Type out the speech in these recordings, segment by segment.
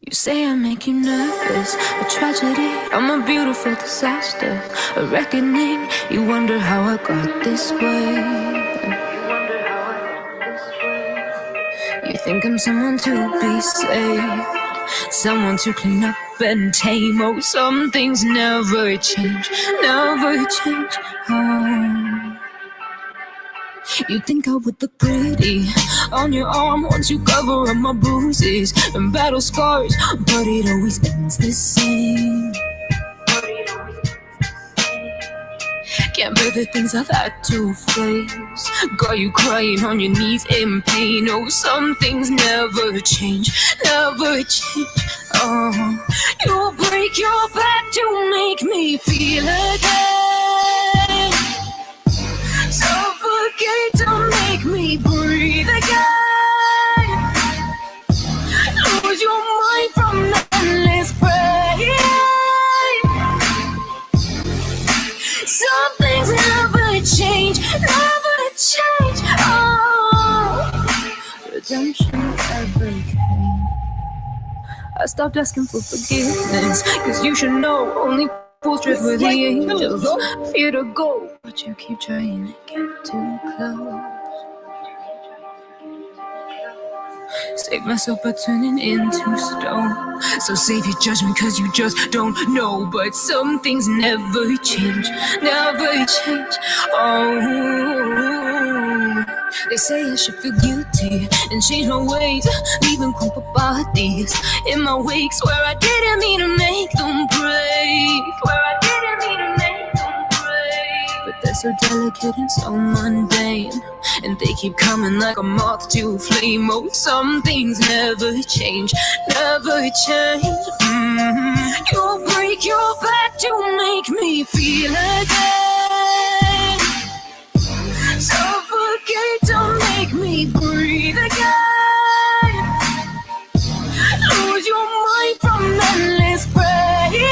You say I make you nervous, a tragedy, I'm a beautiful disaster, a reckoning, you wonder how I got this way. You think I'm someone to be saved, someone to clean up and tame. Oh, some things never change, never change. Oh. You think I would look pretty on your arm once you cover up my bruises and battle scars, but it always ends the same. Can't bear the things I've had to face. Got you crying on your knees in pain. Oh, some things never change, never change. Oh, you'll break your back to make me feel again. Suffocate to make me breathe again. Lose your mind from the endless pain. Some things never change, never change. Oh, redemption never came. I stopped asking for forgiveness, cause you should know only fools drift with the angels. Fear to go, but you keep trying to get too close. Save myself by turning into stone. So save your judgment cause you just don't know. But some things never change, never change. Oh, they say I should feel guilty and change my ways, leaving crumpled bodies in my wake. Swear I didn't mean to make them break. Swear I didn't mean to make them break. But they're so delicate and so mundane, and they keep coming like a moth to a flame. Oh, some things never change, never change. You'll break your back to make me feel again. Suffocate to make me breathe again. Lose your mind from endless pain.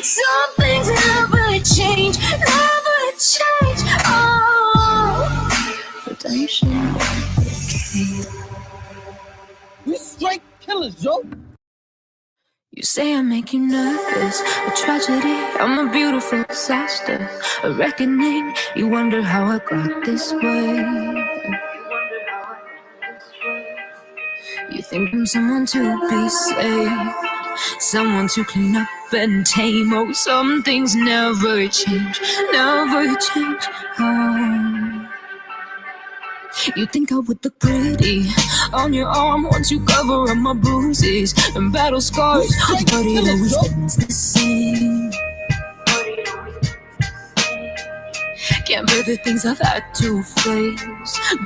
Some things never change, never change. Oh, redemption never came. We straight killers, Joe. You say I make you nervous, a tragedy, I'm a beautiful disaster, a reckoning, you wonder how I got this way. You think I'm someone to be saved, someone to clean up and tame. Oh, some things never change, never change. Oh. You think I would look pretty on your arm once you cover up my bruises and battle scars, but it always ends the same. Can't bear the things I've had to face.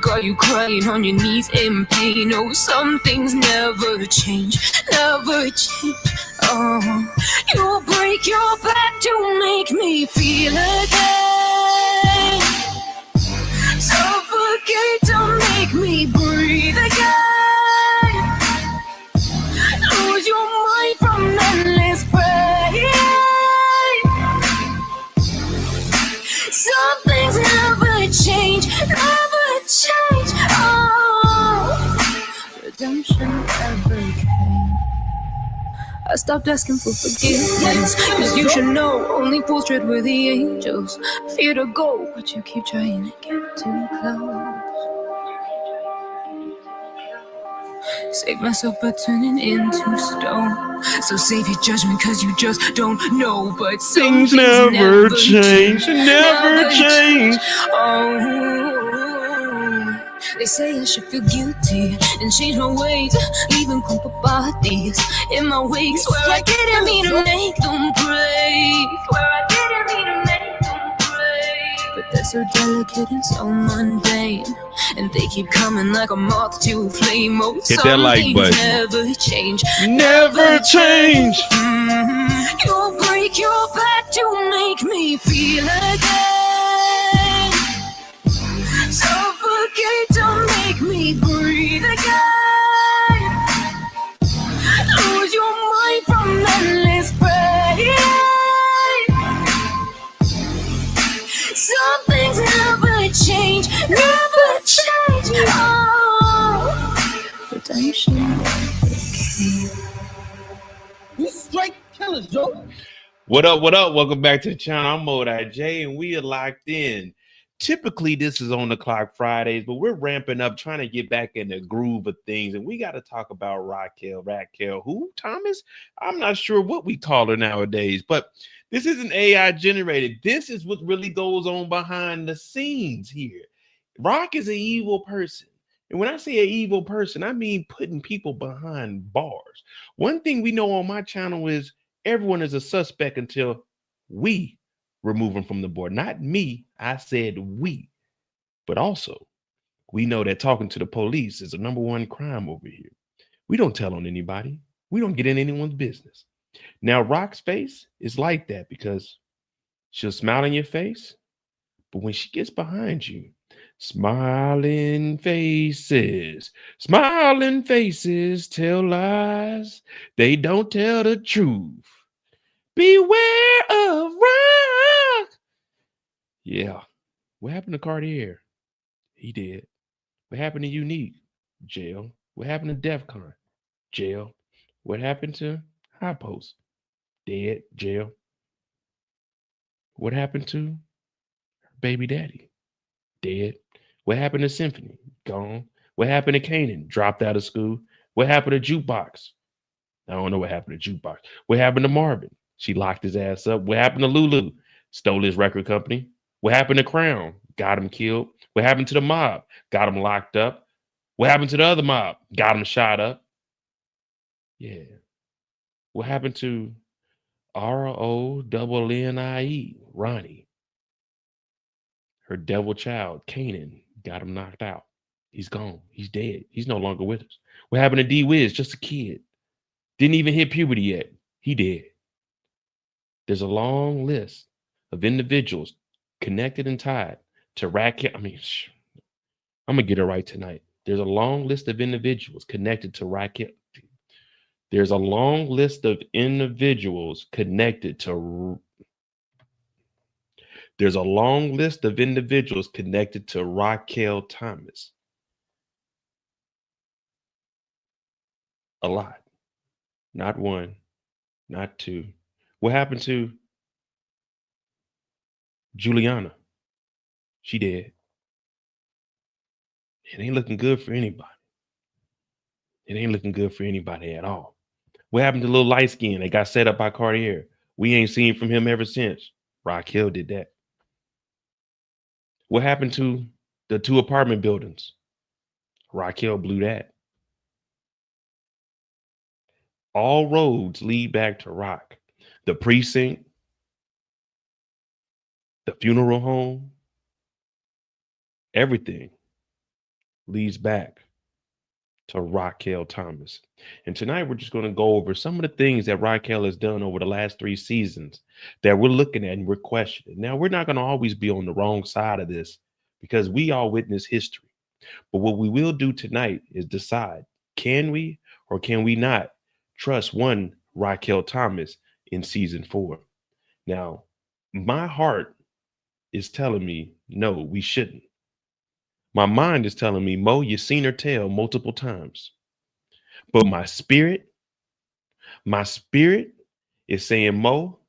Got you crying on your knees in pain. Oh, some things never change, never change. Oh, you'll break your back to make me feel again. Suffocate to make me breathe again. Lose your mind from endless pain. Some things never change, never change. Oh, redemption never came. I stopped asking for forgiveness, cause you should know only fools tread where the angels. Fear to go, but you keep trying to get too close. Save myself by turning into stone. So save your judgment cause you just don't know. But some things never change, never change. Oh, they say I should feel guilty and change my ways, leaving crumpled bodies in my wake. Swear I didn't mean to make them break. Swear I didn't mean to make them break. But they're so delicate and so mundane, and they keep coming like a moth to a flame. Oh, hit that like button. Never change, never change. You'll break your back to make me feel again. Suffocate to make me breathe again. Lose your mind from endless pain. Some things never change, never change. Oh, vibration. We straight killers, yo. What up? What up? Welcome back to the channel. I'm Monet J, and we are locked in. Typically, this is on the clock Fridays, but we're ramping up, trying to get back in the groove of things. And we got to talk about Raquel. Who? Thomas? I'm not sure what we call her nowadays, but this isn't AI generated. This is what really goes on behind the scenes here. Rock is an evil person. And when I say an evil person, I mean putting people behind bars. One thing we know on my channel is everyone is a suspect until we remove them from the board. Not me. I said we. But also, we know that talking to the police is the #1 crime over here. We don't tell on anybody. We don't get in anyone's business. Now, Rock's face is like that because she'll smile in your face, but when she gets behind you, smiling faces tell lies. They don't tell the truth. Beware of Rock. Yeah. What happened to Cartier? He did. What happened to Unique? Jail. What happened to DEF CON? Jail. What happened to High Post? Dead. Jail. What happened to her baby daddy? Dead. What happened to Symphony? Gone. What happened to Kanan? Dropped out of school. What happened to Jukebox? I don't know what happened to Jukebox. What happened to Marvin? She locked his ass up. What happened to Lulu? Stole his record company. What happened to Crown? Got him killed. What happened to the mob? Got him locked up. What happened to the other mob? Got him shot up. Yeah. What happened to RONNIE? Ronnie. Her devil child, Kanan, got him knocked out. He's gone. He's dead. He's no longer with us. What happened to D-Wiz? Just a kid. Didn't even hit puberty yet. He dead. There's a long list of individuals connected and tied to Raquel. I'm going to get it right tonight. There's a long list of individuals connected to Raquel. There's a long list of individuals connected to There's a long list of individuals connected to Raquel Thomas. A lot. Not one, not two. What happened to Juliana? She dead. It ain't looking good for anybody. It ain't looking good for anybody at all. What happened to little light skin that got set up by Cartier? We ain't seen from him ever since. Raquel did that. What happened to the 2 apartment buildings? Raquel blew that. All roads lead back to Rock. The precinct, the funeral home, everything leads back to Raquel Thomas. And tonight we're just going to go over some of the things that Raquel has done over the last 3 seasons that we're looking at and we're questioning. Now, we're not going to always be on the wrong side of this because we all witness history. But what we will do tonight is decide, can we or can we not trust one Raquel Thomas in season 4? Now, my heart is telling me, no, we shouldn't. My mind is telling me, Mo, you've seen her tell multiple times. But my spirit is saying, Mo,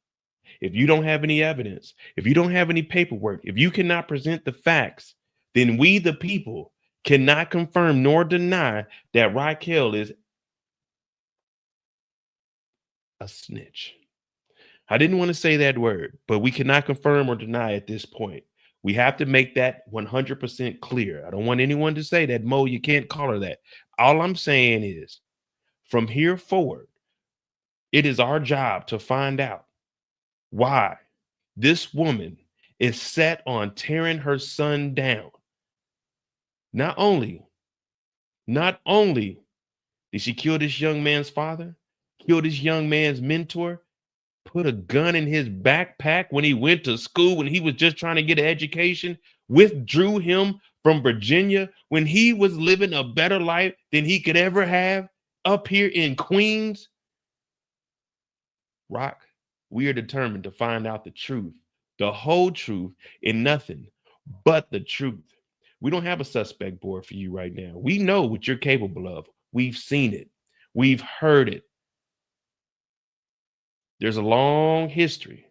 if you don't have any evidence, if you don't have any paperwork, if you cannot present the facts, then we, the people, cannot confirm nor deny that Raquel is a snitch. I didn't want to say that word, but we cannot confirm or deny at this point. We have to make that 100% clear. I don't want anyone to say that, Mo, you can't call her that. All I'm saying is, from here forward, it is our job to find out why this woman is set on tearing her son down. Not only did she kill this young man's father, kill this young man's mentor, put a gun in his backpack when he went to school, when he was just trying to get an education, withdrew him from Virginia when he was living a better life than he could ever have up here in Queens. Rock, we are determined to find out the truth, the whole truth, and nothing but the truth. We don't have a suspect board for you right now. We know what you're capable of. We've seen it. We've heard it. There's a long history,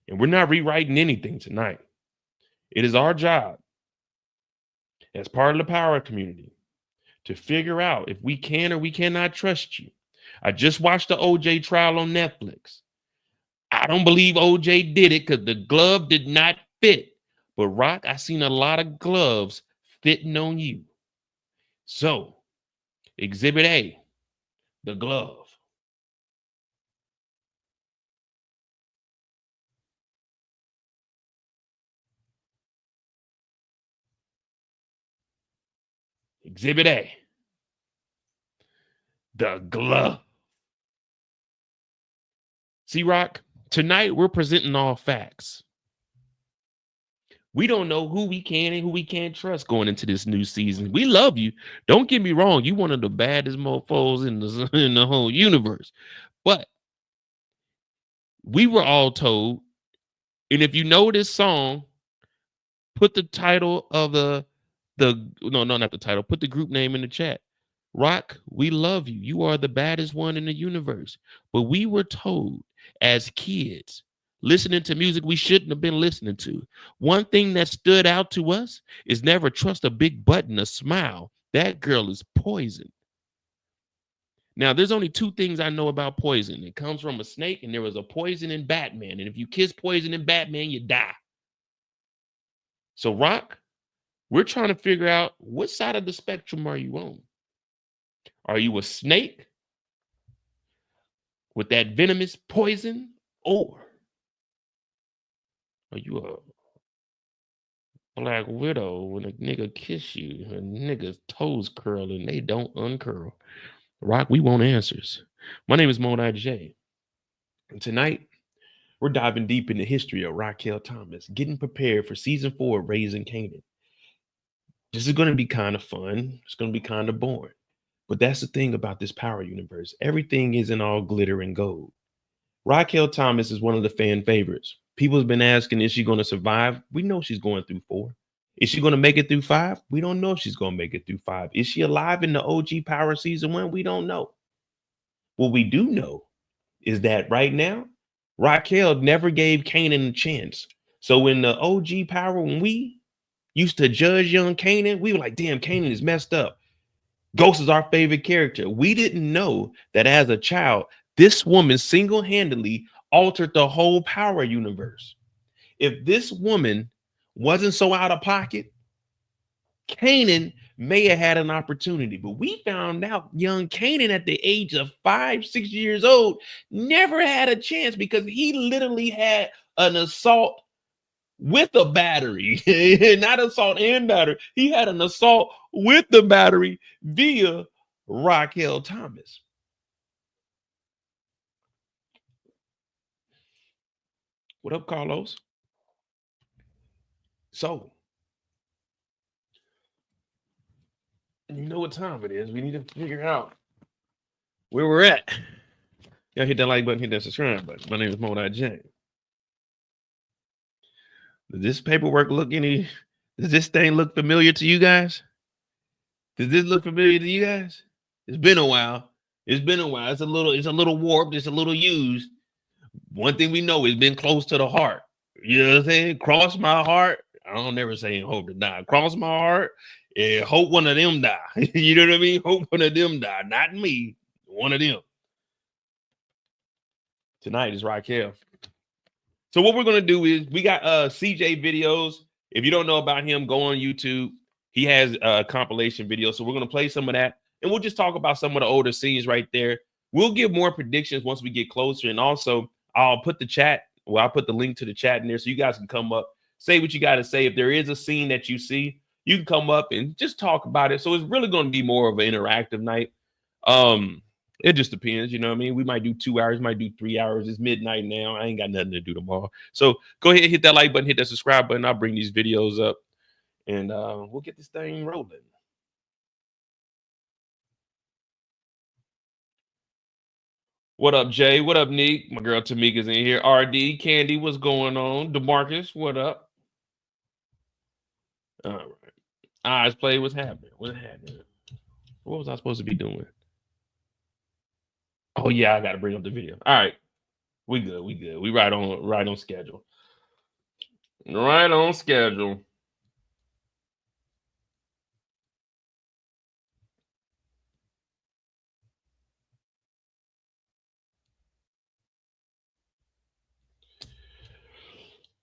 and we're not rewriting anything tonight. It is our job as part of the power community to figure out if we can or we cannot trust you. I just watched the OJ trial on Netflix. I don't believe OJ did it because the glove did not fit. But Raq, I seen a lot of gloves fitting on you. So, Exhibit A, the glove. Exhibit A, the glove. See, Raq, tonight we're presenting all facts. We don't know who we can and who we can't trust going into this new season. We love you. Don't get me wrong. You one of the baddest mofos in the whole universe. But we were all told, and if you know this song, put the title of not the title, put the group name in the chat. Raq, we love you. You are the baddest one in the universe. But we were told as kids, listening to music we shouldn't have been listening to. One thing that stood out to us is never trust a big butt and a smile. That girl is poison. Now, there's only two things I know about poison. It comes from a snake, and there was a poison in Batman. And if you kiss poison in Batman, you die. So, Raq, we're trying to figure out what side of the spectrum are you on? Are you a snake with that venomous poison, or are you a black widow when a nigga kiss you and nigga's toes curl and they don't uncurl? Raq, we want answers. My name is Monet, and tonight we're diving deep in the history of Raquel Thomas, getting prepared for season 4 of Raising Kanan. This is going to be kind of fun. It's going to be kind of boring. But that's the thing about this power universe. Everything isn't all glitter and gold. Raquel Thomas is one of the fan favorites. People have been asking, is she going to survive? We know she's going through 4. Is she going to make it through 5? We don't know if she's going to make it through 5. Is she alive in the OG Power season 1? We don't know. What we do know is that right now, Raquel never gave Kanan a chance. So in the OG Power, when we used to judge young Kanan, we were like, damn, Kanan is messed up. Ghost is our favorite character. We didn't know that as a child, this woman single-handedly altered the whole power universe. If this woman wasn't so out of pocket, Kanan may have had an opportunity. But we found out young Kanan at the age of 5, 6 years old never had a chance because he literally had an assault with a battery, not assault and battery. He had an assault with the battery via Raquel Thomas. What up, Carlos? So, you know what time it is. We need to figure out where we're at. Y'all hit that like button, hit that subscribe button. My name is Monet. Does this paperwork look does this thing look familiar to you guys? Does this look familiar to you guys? It's been a while. It's been a while. It's a little warped. It's a little used. One thing we know, it's been close to the heart. You know what I'm saying? Cross my heart. I don't never say hope to die. Cross my heart and hope one of them die. You know what I mean? Hope one of them die. Not me. One of them. Tonight is Raquel. So what we're going to do is we got CJ videos. If you don't know about him, go on YouTube. He has a compilation video. So we're going to play some of that. And we'll just talk about some of the older scenes right there. We'll give more predictions once we get closer. And also, I'll put the link to the chat in there so you guys can come up, say what you got to say. If there is a scene that you see, you can come up and just talk about it. So it's really going to be more of an interactive night. It just depends, you know what I mean? We might do 2 hours, might do 3 hours. It's midnight now. I ain't got nothing to do tomorrow. So go ahead, hit that like button, hit that subscribe button. I'll bring these videos up and we'll get this thing rolling. What up, Jay? What up, Neek? My girl Tamika's in here. RD, Candy, what's going on? DeMarcus, what up? All right. Eyes play, what's happening? What was I supposed to be doing? Oh yeah, I gotta bring up the video. All right, we good. We right on schedule. Right on schedule.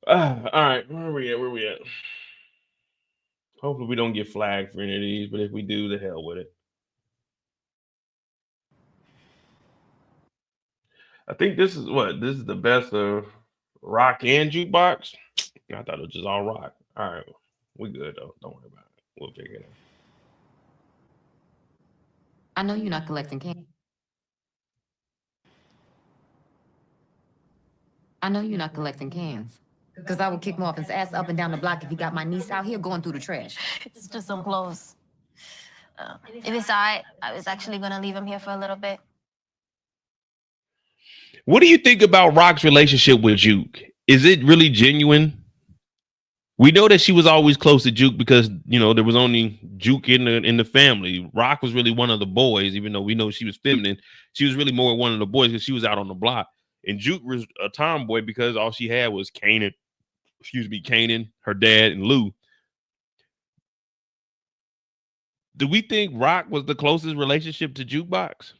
All right, where we at? Hopefully we don't get flagged for any of these, but if we do, the hell with it. I think this is the best of Raq and Jukebox. I thought it was just all rock. All right, we good though. Don't worry about it. We'll figure it out. I know you're not collecting cans. I know you're not collecting cans. Because I would kick Marvin's ass up and down the block if he got my niece out here going through the trash. It's just some clothes. If it's all right, I was actually going to leave him here for a little bit. What do you think about Raq's relationship with Juke? Is it really genuine? We know that she was always close to Juke because, you know, there was only Juke in the family. Raq was really one of the boys, even though we know she was feminine. She was really more one of the boys because she was out on the block. And Juke was a tomboy because all she had was Kanan, her dad, and Lou. Do we think Raq was the closest relationship to Jukebox?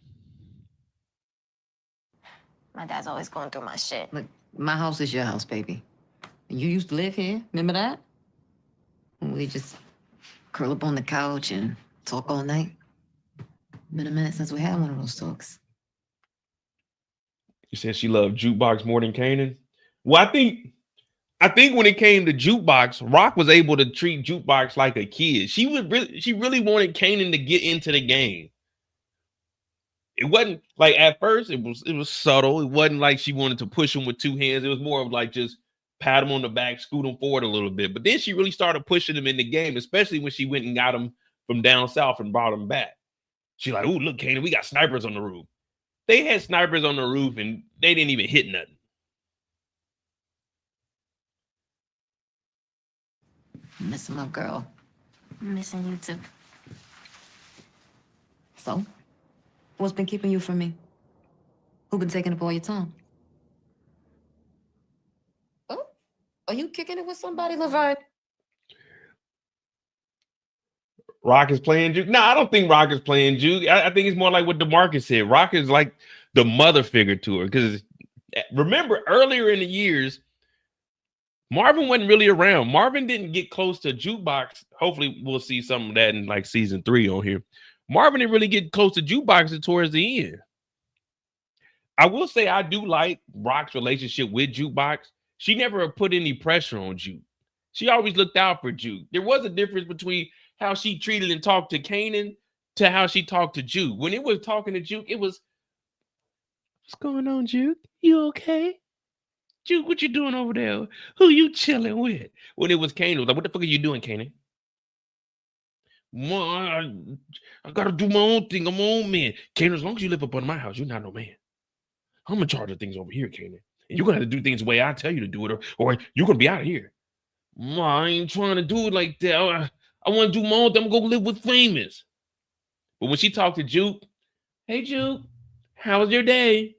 My dad's always going through my shit. Look, my house is your house, baby. You used to live here, remember that? We just curl up on the couch and talk all night. Been a minute since we had one of those talks. You said she loved Jukebox more than Kanan? Well, I think when it came to Jukebox, Raq was able to treat Jukebox like a kid. She really wanted Kanan to get into the game. It wasn't like at first it was subtle. It wasn't like she wanted to push him with two hands. It was more of like just pat him on the back, scoot him forward a little bit. But then she really started pushing him in the game, especially when she went and got him from down south and brought him back. She's like, "Ooh, look, Kanan, we got snipers on the roof." They had snipers on the roof and they didn't even hit nothing. Miss my girl. I'm missing you too. So, what's been keeping you from me? Who been taking up all your time? Oh, are you kicking it with somebody, Laverne? Raq is playing Juke. No, I don't think Raq is playing Juke. I think it's more like what DeMarcus said. Raq is like the mother figure to her. Because remember, earlier in the years, Marvin wasn't really around. Marvin didn't get close to Jukebox. Hopefully, we'll see some of that in like season 3 on here. Marvin didn't really get close to Jukebox towards the end. I will say I do like Raq's relationship with Jukebox. She never put any pressure on Juke. She always looked out for Juke. There was a difference between how she treated and talked to Kanan to how she talked to Juke. When it was talking to Juke, it was, "What's going on, Juke? You okay? Juke, what you doing over there? Who you chilling with?" When it was Kanan, it was like, "What the fuck are you doing, Kanan?" I gotta do my own thing. I'm my own man. Kanan, as long as you live up under my house, you're not no man. I'm in charge of things over here, Kanan. And you're gonna have to do things the way I tell you to do it, or you're gonna be out of here. I ain't trying to do it like that. I want to do my own thing. I'm gonna go live with famous. But when she talked to Juke, "Hey Juke, how was your day?"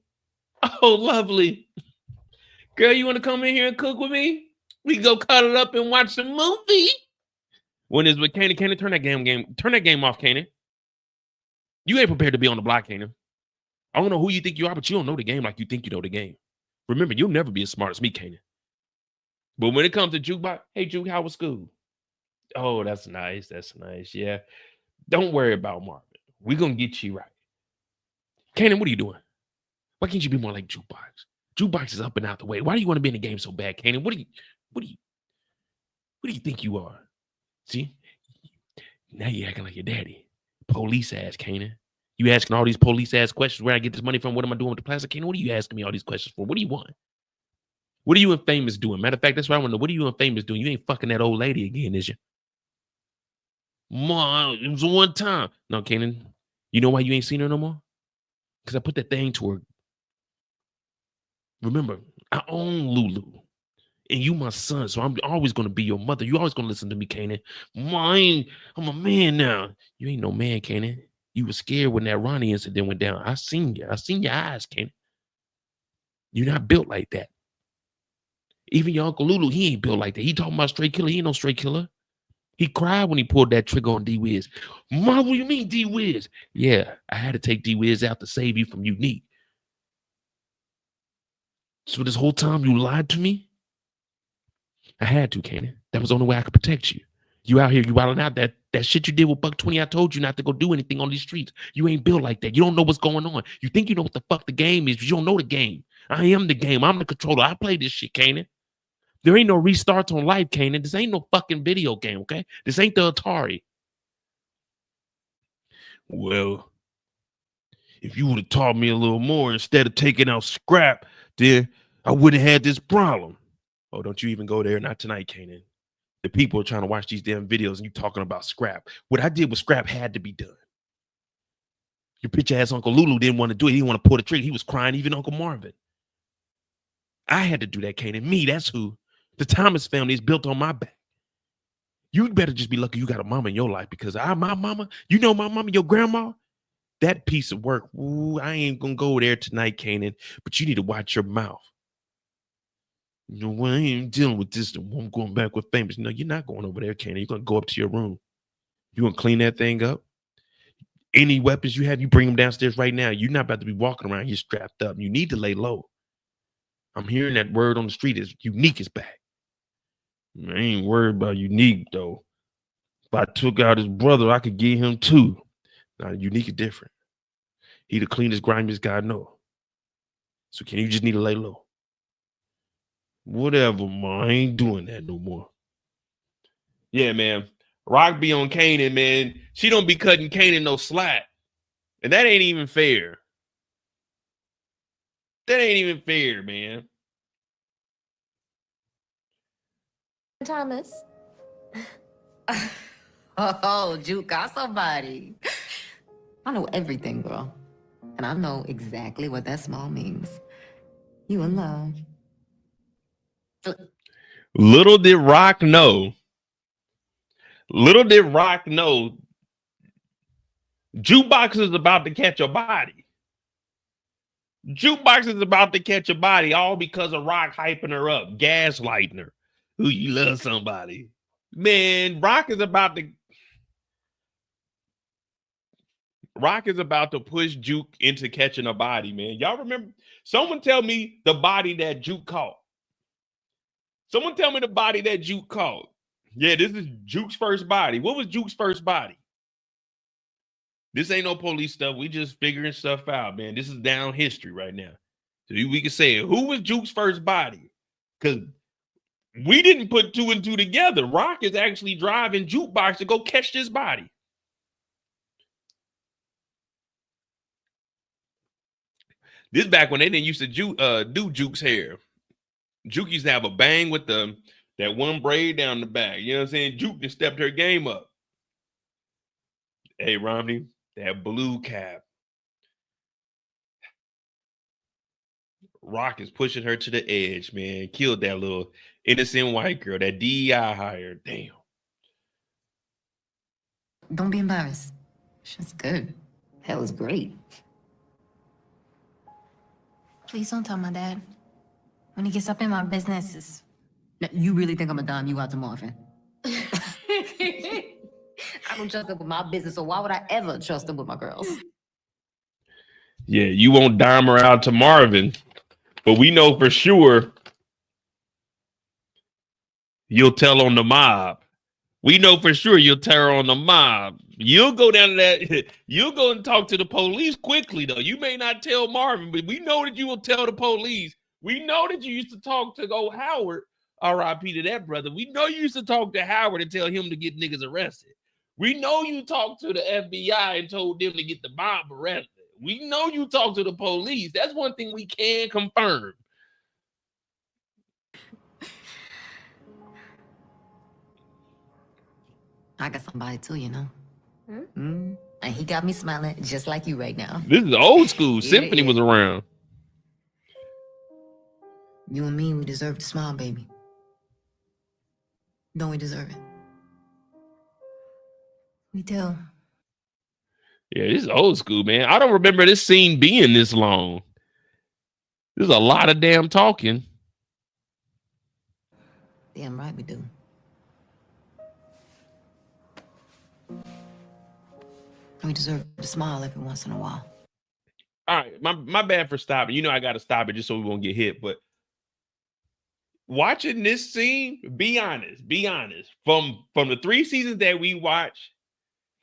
"Oh, lovely. Girl, you want to come in here and cook with me? We can go cuddle up and watch some movie." When it's with Kanan, turn that game off, Kanan. You ain't prepared to be on the block, Kanan. I don't know who you think you are, but you don't know the game like you think you know the game. Remember, you'll never be as smart as me, Kanan. But when it comes to Jukebox, "Hey Juke, how was school?" "Oh, that's nice. That's nice. Yeah. Don't worry about Marvin. We're gonna get you right. Kanan, what are you doing? Why can't you be more like Jukebox? Jukebox is up and out the way. Why do you want to be in the game so bad, Kanan? What do you think you are?" See? Now you're acting like your daddy. Police ass, Kanan. You asking all these police ass questions. Where I get this money from? What am I doing with the plastic? Kanan, what are you asking me all these questions for? What do you want? What are you and Famous doing? Matter of fact, that's what I want to know. What are you and Famous doing? You ain't fucking that old lady again, is you? "Ma, it was one time." "No, Kanan, you know why you ain't seen her no more? Because I put that thing to her. Remember, I own Lulu. And you my son, so I'm always going to be your mother. You always going to listen to me, Kanan. Ma, I'm a man now." "You ain't no man, Kanan. You were scared when that Ronnie incident went down. I seen you. I seen your eyes, Kanan. You're not built like that. Even your Uncle Lulu, he ain't built like that. He talking about straight killer. He ain't no straight killer. He cried when he pulled that trigger on D-Wiz. Mom, what do you mean, D-Wiz? Yeah, I had to take D-Wiz out to save you from Unique. So this whole time you lied to me? I had to, Kanan. That was the only way I could protect you. You out here, you wilding out. That shit you did with Buck 20, I told you not to go do anything on these streets. You ain't built like that. You don't know what's going on. You think you know what the fuck the game is, but you don't know the game. I am the game. I'm the controller. I play this shit, Kanan. There ain't no restarts on life, Kanan. This ain't no fucking video game, okay? This ain't the Atari. Well, if you would have taught me a little more instead of taking out Scrap, then I wouldn't have had this problem. Oh, don't you even go there. Not tonight, Kanan. The people are trying to watch these damn videos and you talking about Scrap. What I did with Scrap had to be done. Your bitch ass Uncle Lulu didn't want to do it. He didn't want to pull the trigger. He was crying, even Uncle Marvin. I had to do that, Kanan. Me, that's who. The Thomas family is built on my back. You better just be lucky you got a mama in your life because my mama, you know my mama, your grandma, that piece of work. Ooh, I ain't gonna go there tonight, Kanan, but you need to watch your mouth. You know, well, I ain't dealing with this. I'm going back with famous. No, you're not going over there, Kanan. You're gonna go up to your room. You're gonna clean that thing up. Any weapons you have, you bring them downstairs right now. You're not about to be walking around here strapped up. You need to lay low. I'm hearing that word on the street is Unique is back. I ain't worried about Unique, though. If I took out his brother, I could get him too. Now, Unique is different. He the cleanest, grimiest guy I know. So can you just need to lay low? Whatever, ma. I ain't doing that no more. Yeah, man. Raq be on Kanan, man. She don't be cutting Kanan no slack. And that ain't even fair. That ain't even fair, man. Thomas. Oh, Juke got somebody. I know everything, girl. And I know exactly what that smile means. You in love. Little did Raq know. Little did Raq know. Jukebox is about to catch a body. Jukebox is about to catch a body, all because of Raq hyping her up, gaslighting her. Who you love somebody. Man, Raq is about to push Juke into catching a body, man. Y'all remember? Someone tell me the body that Juke caught. Someone tell me the body that Juke caught. Yeah, this is Juke's first body. What was Juke's first body? This ain't no police stuff. We just figuring stuff out, man. This is down history right now. So we can say, who was Juke's first body? Because we didn't put two and two together. Raq is actually driving Jukebox to go catch this body. This back when they didn't used to do Juke's hair. Juke used to have a bang with that one braid down the back. You know what I'm saying? Juke just stepped her game up. Hey, Romney, that blue cap. Raq is pushing her to the edge, man. Killed that little innocent white girl, that DEI hire. Damn. Don't be embarrassed. She's good. Hell is great. Please don't tell my dad. When he gets up in my business, Now, you really think I'm a dime you out to Marvin? I don't trust him with my business, so why would I ever trust him with my girls? Yeah, you won't dime her out to Marvin, but we know for sure you'll tell on the mob. We know for sure you'll tell her on the mob. You'll go down to that. You'll go and talk to the police quickly, though. You may not tell Marvin, but we know that you will tell the police. We know that you used to talk to old Howard, R.I.P. to that brother. We know you used to talk to Howard and tell him to get niggas arrested. We know you talked to the FBI and told them to get the mob arrested. We know you talked to the police. That's one thing we can confirm. I got somebody too, you know. And he got me smiling just like you right now. This is old school. Yeah, Symphony was around. You and me, we deserve to smile, baby. Don't we deserve it? we do. Yeah, this is old school, man. I don't remember this scene being this long. There's a lot of damn talking. Damn right we do. We deserve to smile every once in a while. All right, my bad for stopping. You know I got to stop it just so we won't get hit. But watching this scene, be honest. From the 3 seasons that we watched,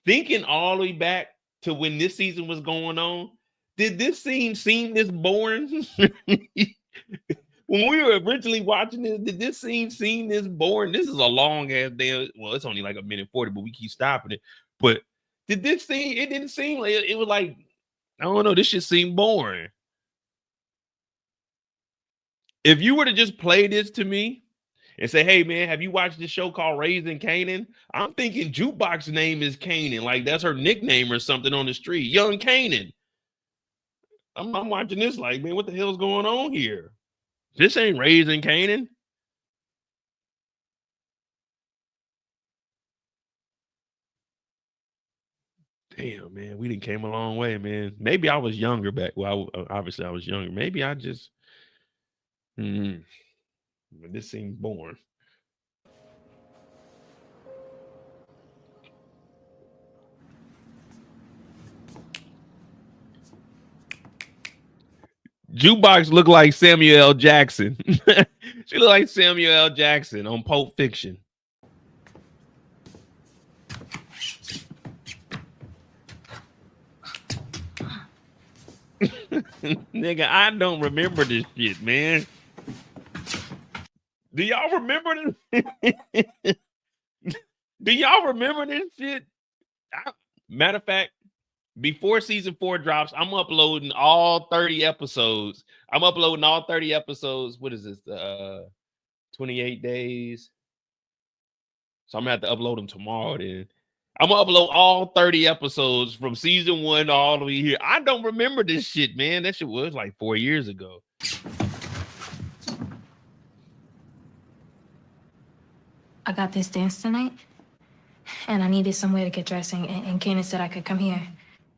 thinking all the way back to when this season was going on, did this scene seem this boring? When we were originally watching this, did this scene seem this boring? This is a long ass damn. Well, it's only like 1:40, but we keep stopping it. But did this scene? It didn't seem like it was like, I don't know. This shit seemed boring. If you were to just play this to me and say, "Hey man, have you watched this show called Raising Kanan?" I'm thinking Jukebox's name is Kanan, like that's her nickname or something on the street, Young Kanan. I'm watching this like, man, what the hell's going on here? This ain't Raising Kanan. Damn, man, we didn't came a long way, man. Maybe I was younger back. Well, obviously I was younger. Maybe I just, but this seems boring. Jukebox looked like Samuel L. Jackson. She looked like Samuel L. Jackson on Pulp Fiction. Nigga, I don't remember this shit, man. Do y'all remember this? Do y'all remember this shit? Matter of fact, before season 4 drops, I'm uploading all 30 episodes. I'm uploading all 30 episodes. What is this? 28 days. So I'm gonna have to upload them tomorrow then. I'm gonna upload all 30 episodes from season 1 all the way here. I don't remember this shit, man. That shit was like 4 years ago. I got this dance tonight, and I needed somewhere to get dressed, and Kanan said I could come here.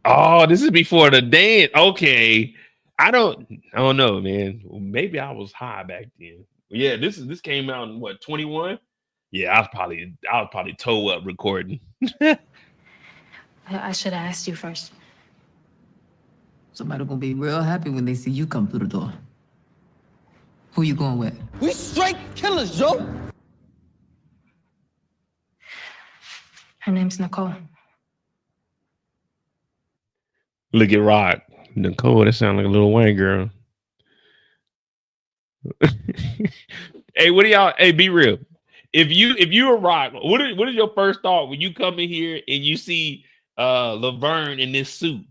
Oh, this is before the dance. Okay. I don't know, man. Maybe I was high back then. Yeah, this came out in what, 21? Yeah, I was probably toe up recording. I should have asked you first. Somebody gonna be real happy when they see you come through the door. Who you going with? We straight killers, yo. Her name's Nicole. Look at Raq. Nicole, that sounds like a little white girl. Hey, what do y'all? Hey, be real. If you were Raq, what is your first thought when you come in here and you see Laverne in this suit?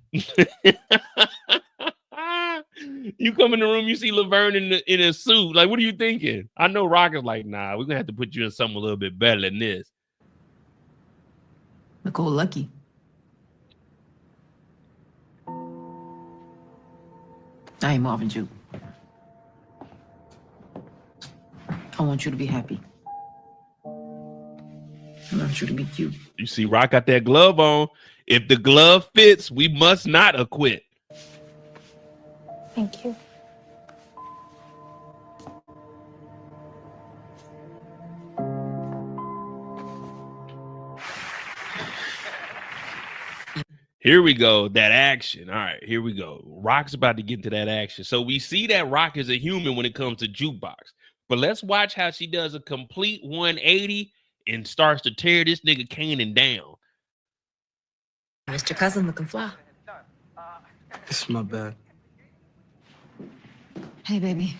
You come in the room, you see Laverne in a suit. Like, what are you thinking? I know Raq is like, nah, we're gonna have to put you in something a little bit better than this. Nicole lucky. I ain't Marvin Juke. I want you to be happy. I want you to be cute. You see Raq got that glove on. If the glove fits, we must not acquit. Thank you. Here we go. That action. All right, here we go. Raq's about to get into that action. So we see that Raq is a human when it comes to Jukebox. But let's watch how she does a complete 180 and starts to tear this nigga Kanan down. Mr. Cousin looking fly. It's my bad. Hey, baby.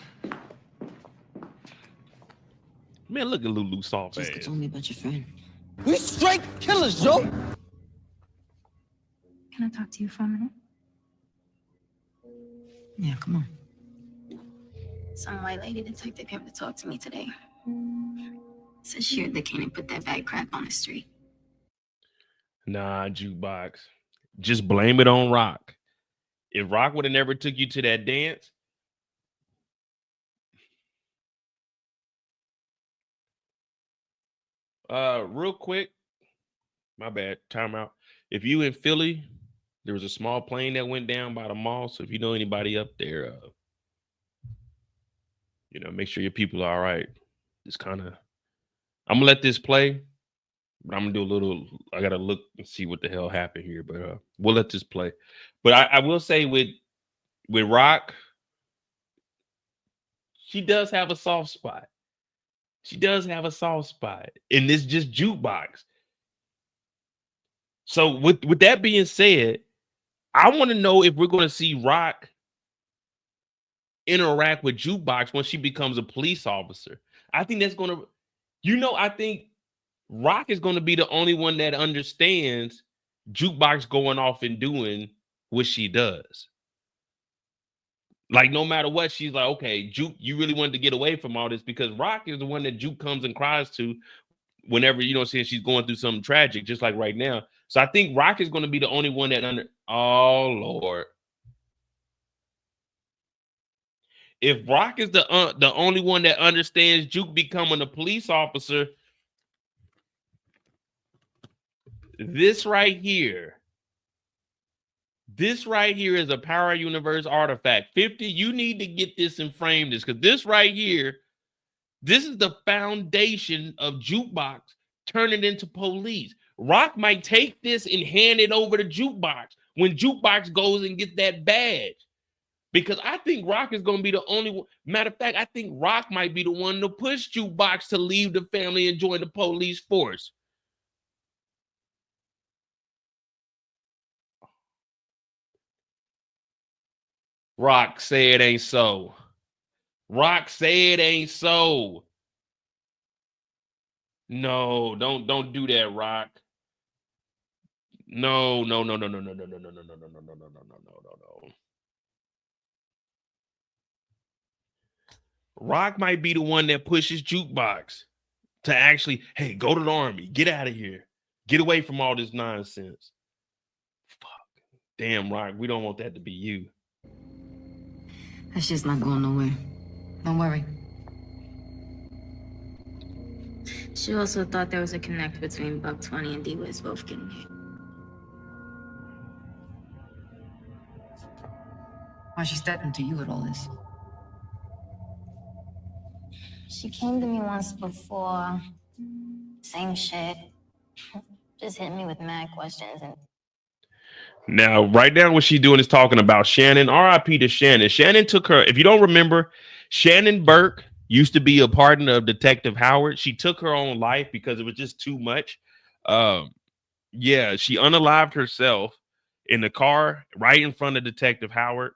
Man, look at Lulu soft Jessica ass. told me about your friend. We straight killers, yo. Can I talk to you for a minute? Yeah, come on. Some white lady detective came to talk to me today. Said she heard that Kanan put that bad crap on the street. Nah, Jukebox. Just blame it on Raq. If Raq would have never took you to that dance, real quick, my bad, timeout. If you in Philly, There was a small plane that went down by the mall. So if you know anybody up there, you know, make sure your people are all right. It's kind of, I'm gonna let this play, but I'm gonna do a little, I gotta look and see what the hell happened here, but we'll let this play. But I will say with Raq, she does have a soft spot. She does have a soft spot in this just jukebox. So with that being said, I want to know if we're going to see Raq interact with Jukebox when she becomes a police officer. I think that's going to, you know, I think Raq is going to be the only one that understands Jukebox going off and doing what she does. Like, no matter what, she's like, okay, Juke, you really wanted to get away from all this, because Raq is the one that Juke comes and cries to whenever, you know, saying she's going through something tragic, just like right now. So I think Raq is going to be the only one that oh Lord. If Raq is the only one that understands Juke becoming a police officer, this right here is a Power Universe artifact. 50, you need to get this and frame this, because this right here, this is the foundation of Jukebox turning into police. Raq might take this and hand it over to Jukebox when Jukebox goes and get that badge. Because I think Raq is going to be the only one. Matter of fact, I think Raq might be the one to push Jukebox to leave the family and join the police force. Raq, say it ain't so. Raq, say it ain't so. No, don't do that, Raq. No. Raq might be the one that pushes Jukebox to actually, hey, go to the army, get out of here, get away from all this nonsense. Fuck. Damn, Raq, we don't want that to be you. That's just not going nowhere. Don't worry. She also thought there was a connect between Buck 20 and D-Wiz both getting hit. Why she stepping to you with all this? She came to me once before. Same shit. Just hit me with mad questions. And now, right now, what she's doing is talking about Shannon. R.I.P. to Shannon. Shannon took her, if you don't remember, Shannon Burke used to be a partner of Detective Howard. She took her own life because it was just too much. Yeah, she unalived herself in the car right in front of Detective Howard.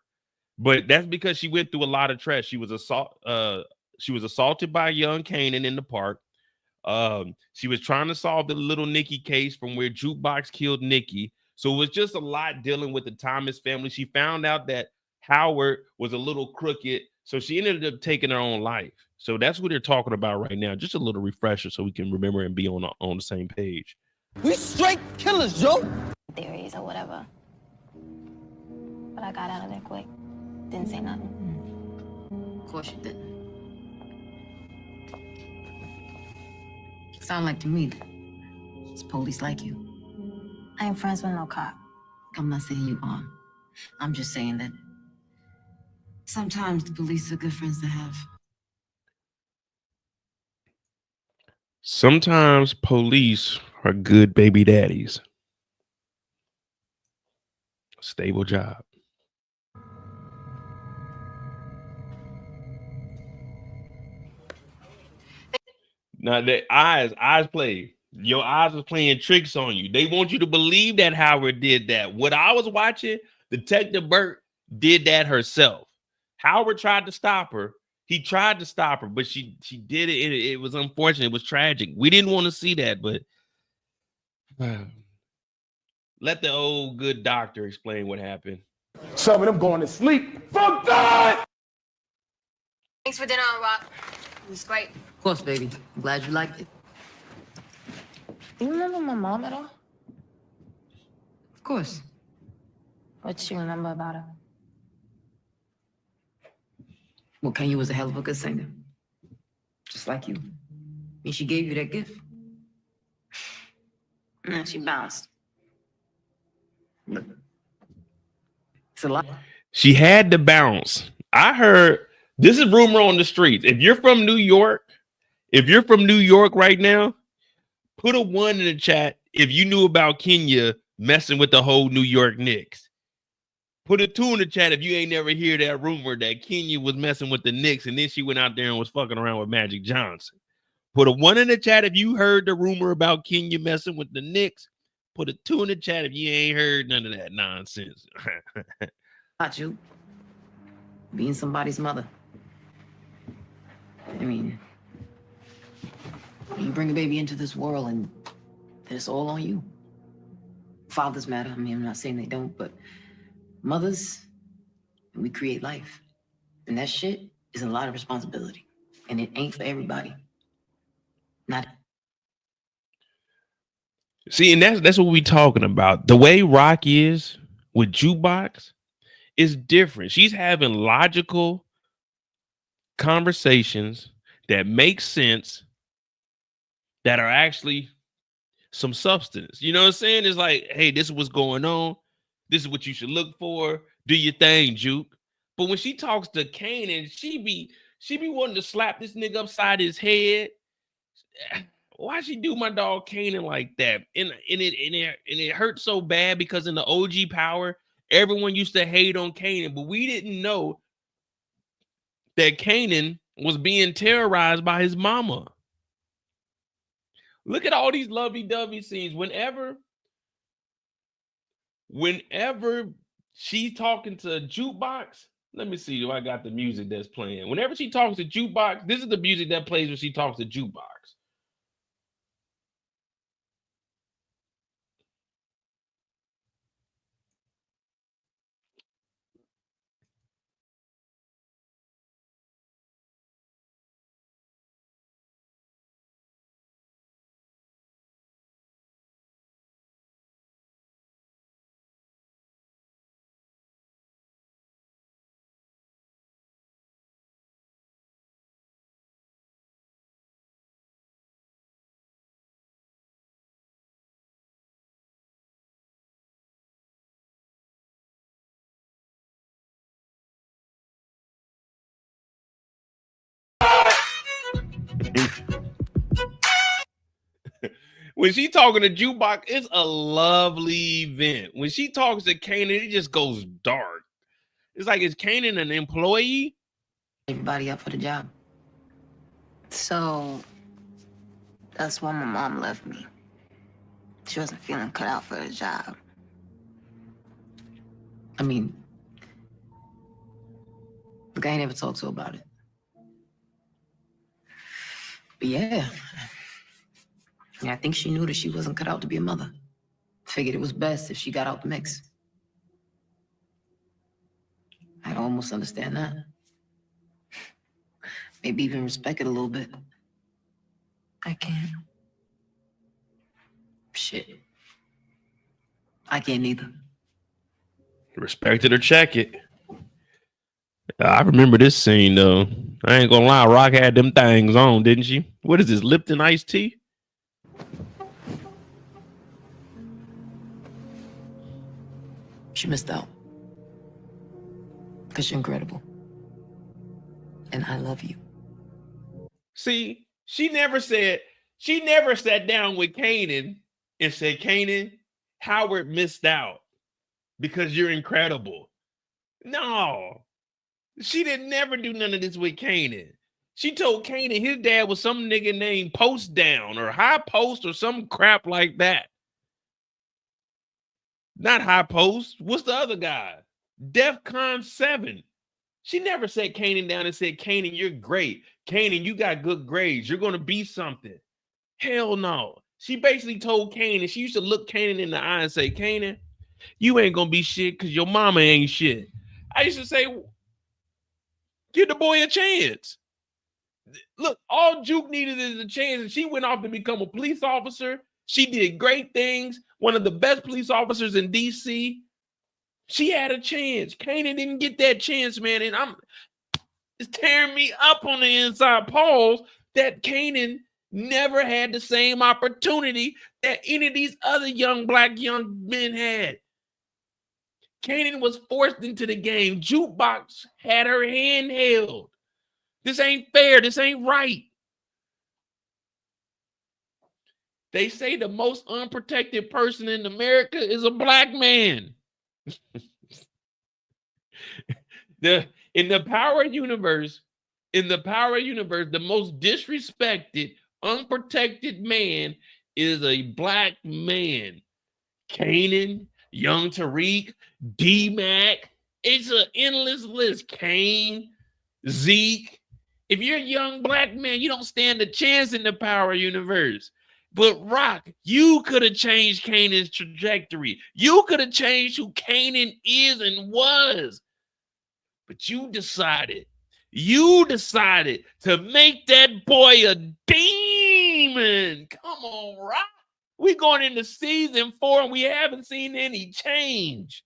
But that's because she went through a lot of trash. She was assaulted by young Kanan in the park. She was trying to solve the little Nikki case from where Jukebox killed Nikki. So it was just a lot dealing with the Thomas family. She found out that Howard was a little crooked, so she ended up taking her own life. So that's what they're talking about right now. Just a little refresher so we can remember and be on the same page. We straight killers, yo. theories or whatever. But I got out of there quick. Didn't say nothing. Of course you didn't. Sound like to me that it's police like you. I ain't friends with no cop. I'm not saying you are. I'm just saying that sometimes the police are good friends to have. Sometimes police are good baby daddies. Stable job. Now the eyes play. Your eyes are playing tricks on you. They want you to believe that Howard did that. What I was watching, Detective Burke did that herself. Howard tried to stop her. He tried to stop her, but she did it. It was unfortunate. It was tragic. We didn't want to see that, but let the old good doctor explain what happened. Some of them going to sleep. Fuck that! Thanks for dinner, Raq. It was great. Of course, baby. I'm glad you liked it. Do you remember my mom at all? Of course. What you remember about her? Well, Kenya was a hell of a good singer. Just like you. And she gave you that gift. And then she bounced. Look, It's a lot. She had to bounce. I heard this is rumor on the streets. If you're from New York right now, put a 1 in the chat if you knew about Kenya messing with the whole New York Knicks. Put a 2 in the chat if you ain't never hear that rumor that Kenya was messing with the Knicks and then she went out there and was fucking around with Magic Johnson. Put a 1 in the chat if you heard the rumor about Kenya messing with the Knicks. Put a 2 in the chat if you ain't heard none of that nonsense. Not you. Being somebody's mother. I mean, you bring a baby into this world and it's all on you. Fathers matter. I mean, I'm not saying they don't, but mothers, we create life. And that shit is a lot of responsibility. And it ain't for everybody. Not. See, and that's what we talking about. The way Raq is with Jukebox is different. She's having logical conversations that make sense, that are actually some substance. You know what I'm saying? It's like, hey, this is what's going on. This is what you should look for. Do your thing, Juke. But when she talks to Kanan, she be wanting to slap this nigga upside his head. Why she do my dog Kanan like that? And it hurt so bad because in the OG Power, everyone used to hate on Kanan, but we didn't know that Kanan was being terrorized by his mama. Look at all these lovey-dovey scenes. Whenever she's talking to Jukebox, let me see if I got the music that's playing. Whenever she talks to Jukebox, this is the music that plays when she talks to Jukebox. When she talking to Jukebox, it's a lovely event. When she talks to Kanan, it just goes dark. It's like, is Kanan an employee? Everybody up for the job. So that's why my mom left me. She wasn't feeling cut out for the job. I mean, look, I ain't never talked to her about it. But yeah, I think she knew that she wasn't cut out to be a mother. Figured it was best if she got out the mix. I almost understand that. Maybe even respect it a little bit. I can't. Shit. I can't either. Respect it or check it. I remember this scene though. I ain't gonna lie, Raq had them things on, didn't she? What is this, Lipton iced tea? She missed out. Because you're incredible. And I love you. See, she never sat down with Kanan and said, Kanan, Howard missed out because you're incredible. No, she didn't never do none of this with Kanan. She told Kanan his dad was some nigga named Post Down or High Post or some crap like that. Not High Post. What's the other guy? DEFCON 7. She never sat Kanan down and said, Kanan, you're great. Kanan, you got good grades. You're going to be something. Hell no. She basically told Kanan, she used to look Kanan in the eye and say, Kanan, you ain't going to be shit because your mama ain't shit. I used to say, give the boy a chance. Look, all Juke needed is a chance, and she went off to become a police officer. She did great things. One of the best police officers in D.C. She had a chance. Kanan didn't get that chance, man. And it's tearing me up on the inside. Pause that Kanan never had the same opportunity that any of these other young black young men had. Kanan was forced into the game. Jukebox had her hand held. This ain't fair. This ain't right. They say the most unprotected person in America is a black man. In the Power universe, the most disrespected, unprotected man is a black man. Kanan, young Tariq, D-Mac. It's an endless list. Kane, Zeke. If you're a young black man, you don't stand a chance in the Power universe. But Raq, you could have changed Kanan's trajectory. You could have changed who Kanan is and was. But you decided to make that boy a demon. Come on, Raq. We going into season 4 and we haven't seen any change.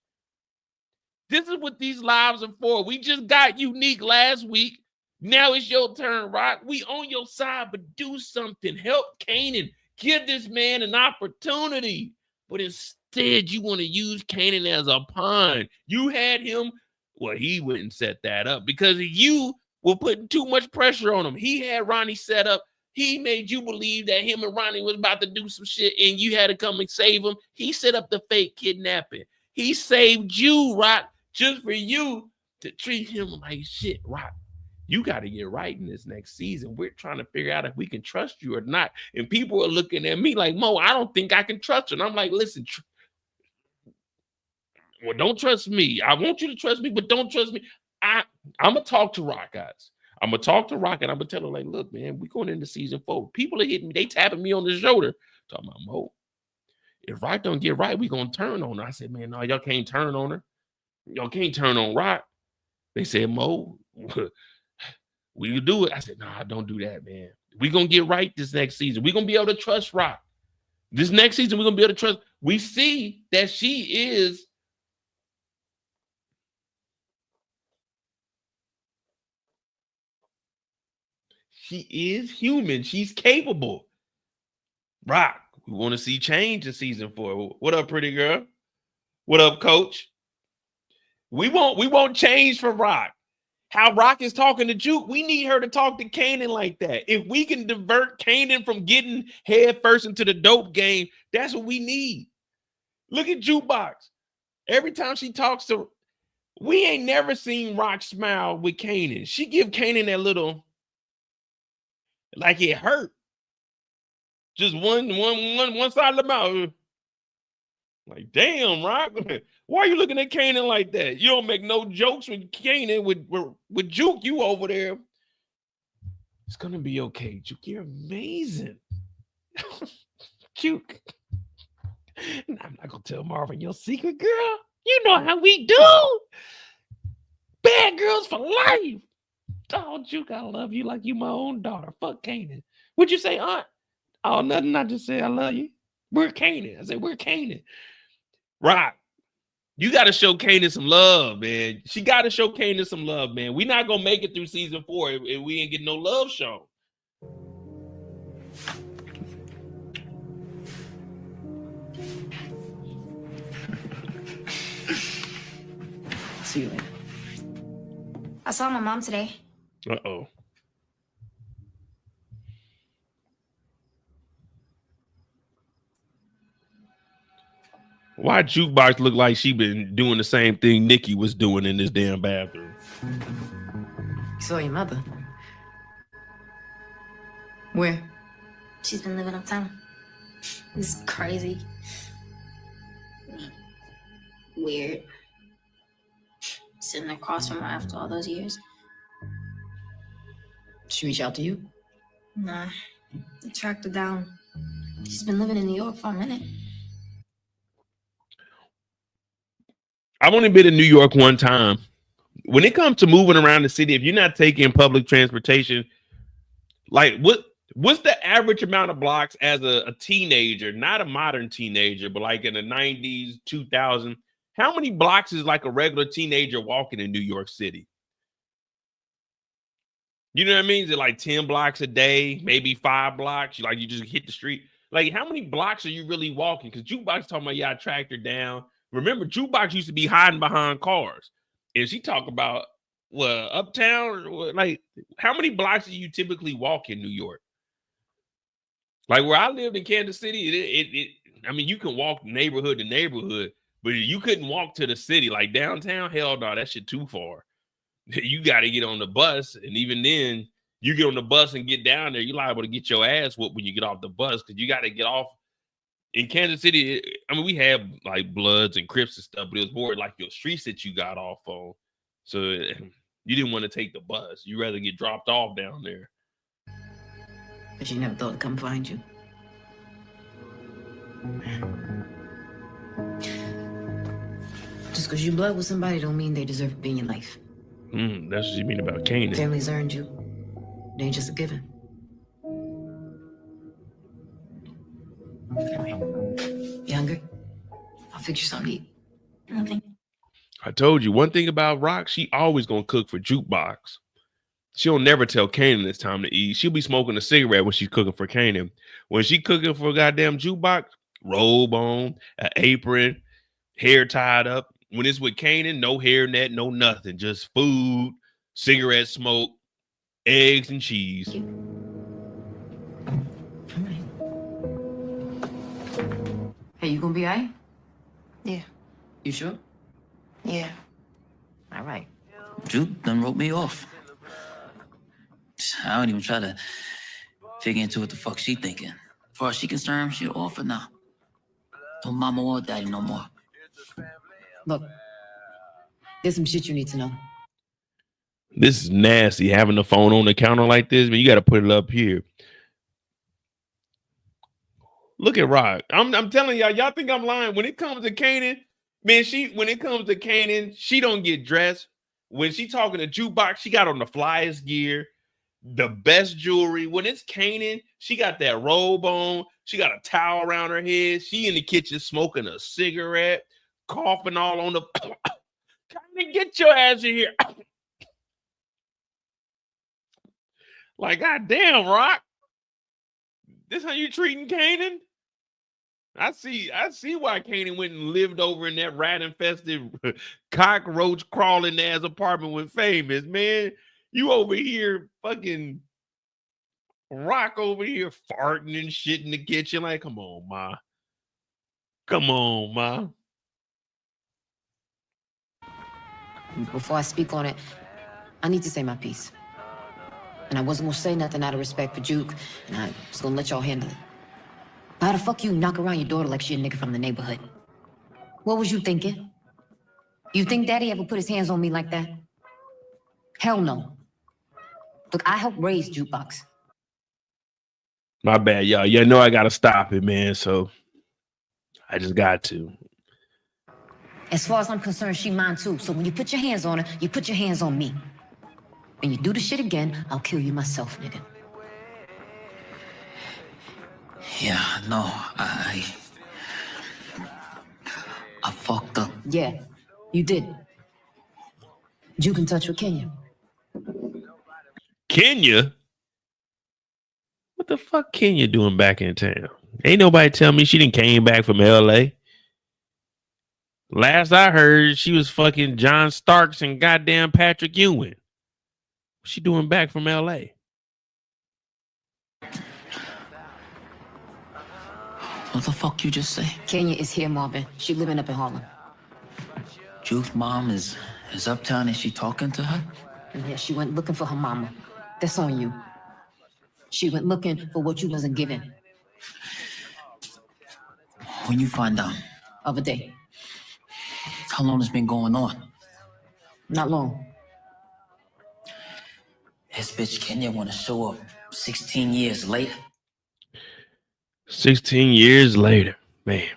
This is what these lives are for. We just got Unique last week. Now it's your turn, Raq. We on your side, but do something. Help Kanan. Give this man an opportunity. But instead, you want to use Kanan as a pawn. You had him. Well, he wouldn't set that up because you were putting too much pressure on him. He had Ronnie set up. He made you believe that him and Ronnie was about to do some shit and you had to come and save him. He set up the fake kidnapping. He saved you, Raq, just for you to treat him like shit, Raq. You got to get right in this next season. We're trying to figure out if we can trust you or not. And people are looking at me like, Mo, I don't think I can trust you. And I'm like, listen, well, don't trust me. I want you to trust me, but don't trust me. I'm going to talk to Raq, guys. I'm going to talk to Raq and I'm going to tell her, like, look, man, we're going into season 4. People are hitting me. They tapping me on the shoulder. Talking about, Mo, if Raq don't get right, we're going to turn on her. I said, man, no, y'all can't turn on her. Y'all can't turn on Raq. They said, Mo, we can do it. I said, nah, don't do that, man. We're going to get right this next season. We're going to be able to trust Raq. This next season, we're going to be able to trust. We see that she is human. She's capable. Raq, we want to see change in season 4. What up, pretty girl? What up, coach? We won't change for Raq. How Raq is talking to Juke, we need her to talk to Kanan like that. If we can divert Kanan from getting head first into the dope game, that's what we need. Look at Jukebox. Every time she talks to, we ain't never seen Raq smile with Kanan. She give Kanan that little, like it hurt. Just one side of the mouth. Like, damn, Raq. Why are you looking at Kanan like that? You don't make no jokes with Kanan. With Juke, you over there. It's going to be okay, Juke. You're amazing. Juke. I'm not going to tell Marvin your secret, girl. You know how we do. Bad girls for life. Oh, Juke, I love you like you my own daughter. Fuck Kanan. What'd you say, Aunt? Oh, nothing. I just said I love you. We're Kanan. I said, we're Kanan. Raq, you got to show Kanan some love, man. She got to show Kanan some love, man. We're not going to make it through season 4 if we ain't getting no love shown. See you later. I saw my mom today. Uh-oh. Why Jukebox look like she been doing the same thing Nikki was doing in this damn bathroom? Saw your mother. Where? She's been living uptown. It's crazy. Weird. Sitting across from her after all those years. She reach out to you? Nah. I tracked her down. She's been living in New York for a minute. I've only been in New York one time. When it comes to moving around the city, if you're not taking public transportation, like what's the average amount of blocks as a teenager, not a modern teenager, but like in the 90s, 2000, how many blocks is like a regular teenager walking in New York City? You know what I mean? Is it like 10 blocks a day, maybe 5 blocks? You just hit the street. Like, how many blocks are you really walking? Because Jukebox talking about, yeah, I tracked her down. Remember, Jukebox used to be hiding behind cars. And she talk about, well, uptown, like, how many blocks do you typically walk in New York? Like, where I lived in Kansas City, I mean, you can walk neighborhood to neighborhood, but you couldn't walk to the city. Like, downtown, hell no, that shit too far. You got to get on the bus, and even then, you get on the bus and get down there, you're liable to get your ass whooped when you get off the bus, because you got to get off. In Kansas City, I mean, we have like Bloods and Crips and stuff, but it was more like your streets that you got off on. So you didn't want to take the bus. You rather get dropped off down there. But you never thought to come find you. Just because you blood with somebody don't mean they deserve to be in your life. That's what you mean about Kanan. Family's earned you. It ain't just a given. You hungry? I'll fix you something to eat. Nothing. I told you one thing about Raq, she always gonna cook for Jukebox. She'll never tell Kanan it's time to eat. She'll be smoking a cigarette when she's cooking for Kanan. When she cooking for goddamn Jukebox, robe on, an apron, hair tied up. When it's with Kanan, no hairnet, no nothing. Just food, cigarette smoke, eggs and cheese. Hey, you gonna be all right? Yeah. You sure? Yeah. All right. Juke done wrote me off. I don't even try to figure into what the fuck she thinking. As far as she concerned, she off for now. No mama or daddy no more. Look, there's some shit you need to know. This is nasty, having the phone on the counter like this, but you got to put it up here. Look at Raq. I'm telling y'all think I'm lying. When it comes to Kanan, man, she don't get dressed. When she talking to Jukebox, she got on the flyest gear, the best jewelry. When it's Kanan, she got that robe on. She got a towel around her head. She in the kitchen smoking a cigarette, coughing all on the. Trying to get your ass in here. Like, goddamn, Raq. This how you treating Kanan? I see why Kanan went and lived over in that rat-infested, cockroach crawling ass apartment with Famous, man. You over here fucking Raq over here farting and shit in the kitchen. Like, come on, ma. Come on, ma. Before I speak on it, I need to say my piece. And I wasn't gonna say nothing out of respect for Juke, and I was gonna let y'all handle it. How the fuck you knock around your daughter like she a nigga from the neighborhood? What was you thinking? You think daddy ever put his hands on me like that? Hell no. Look, I helped raise Jukebox. My bad, y'all. You know I gotta stop it, man. So I just got to. As far as I'm concerned, she mine too. So when you put your hands on her, you put your hands on me. And you do the shit again, I'll kill you myself, nigga. Yeah, no, I fucked up. Yeah, you did. Juke in touch with Kenya. Kenya? What the fuck Kenya doing back in town? Ain't nobody tell me she didn't came back from LA. Last I heard, she was fucking John Starks and goddamn Patrick Ewing. What's she doing back from LA? What the fuck you just say? Kenya is here, Marvin. She living up in Harlem. Juke's mom is uptown and she talking to her? And yeah, she went looking for her mama. That's on you. She went looking for what you wasn't given. When you find out? Other day. How long it's been going on? Not long. This bitch Kenya want to show up 16 years later. 16 years later, man.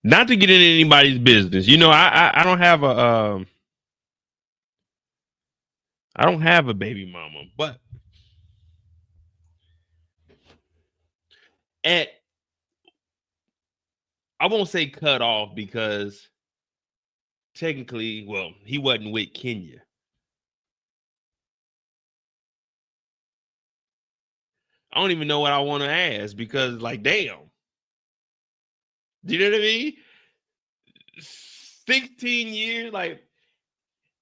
Not to get into anybody's business, you know. I don't have a baby mama, but I won't say cut off because technically, well, he wasn't with Kenya. I don't even know what I want to ask because, like, damn. Do you know what I mean? 16 years, like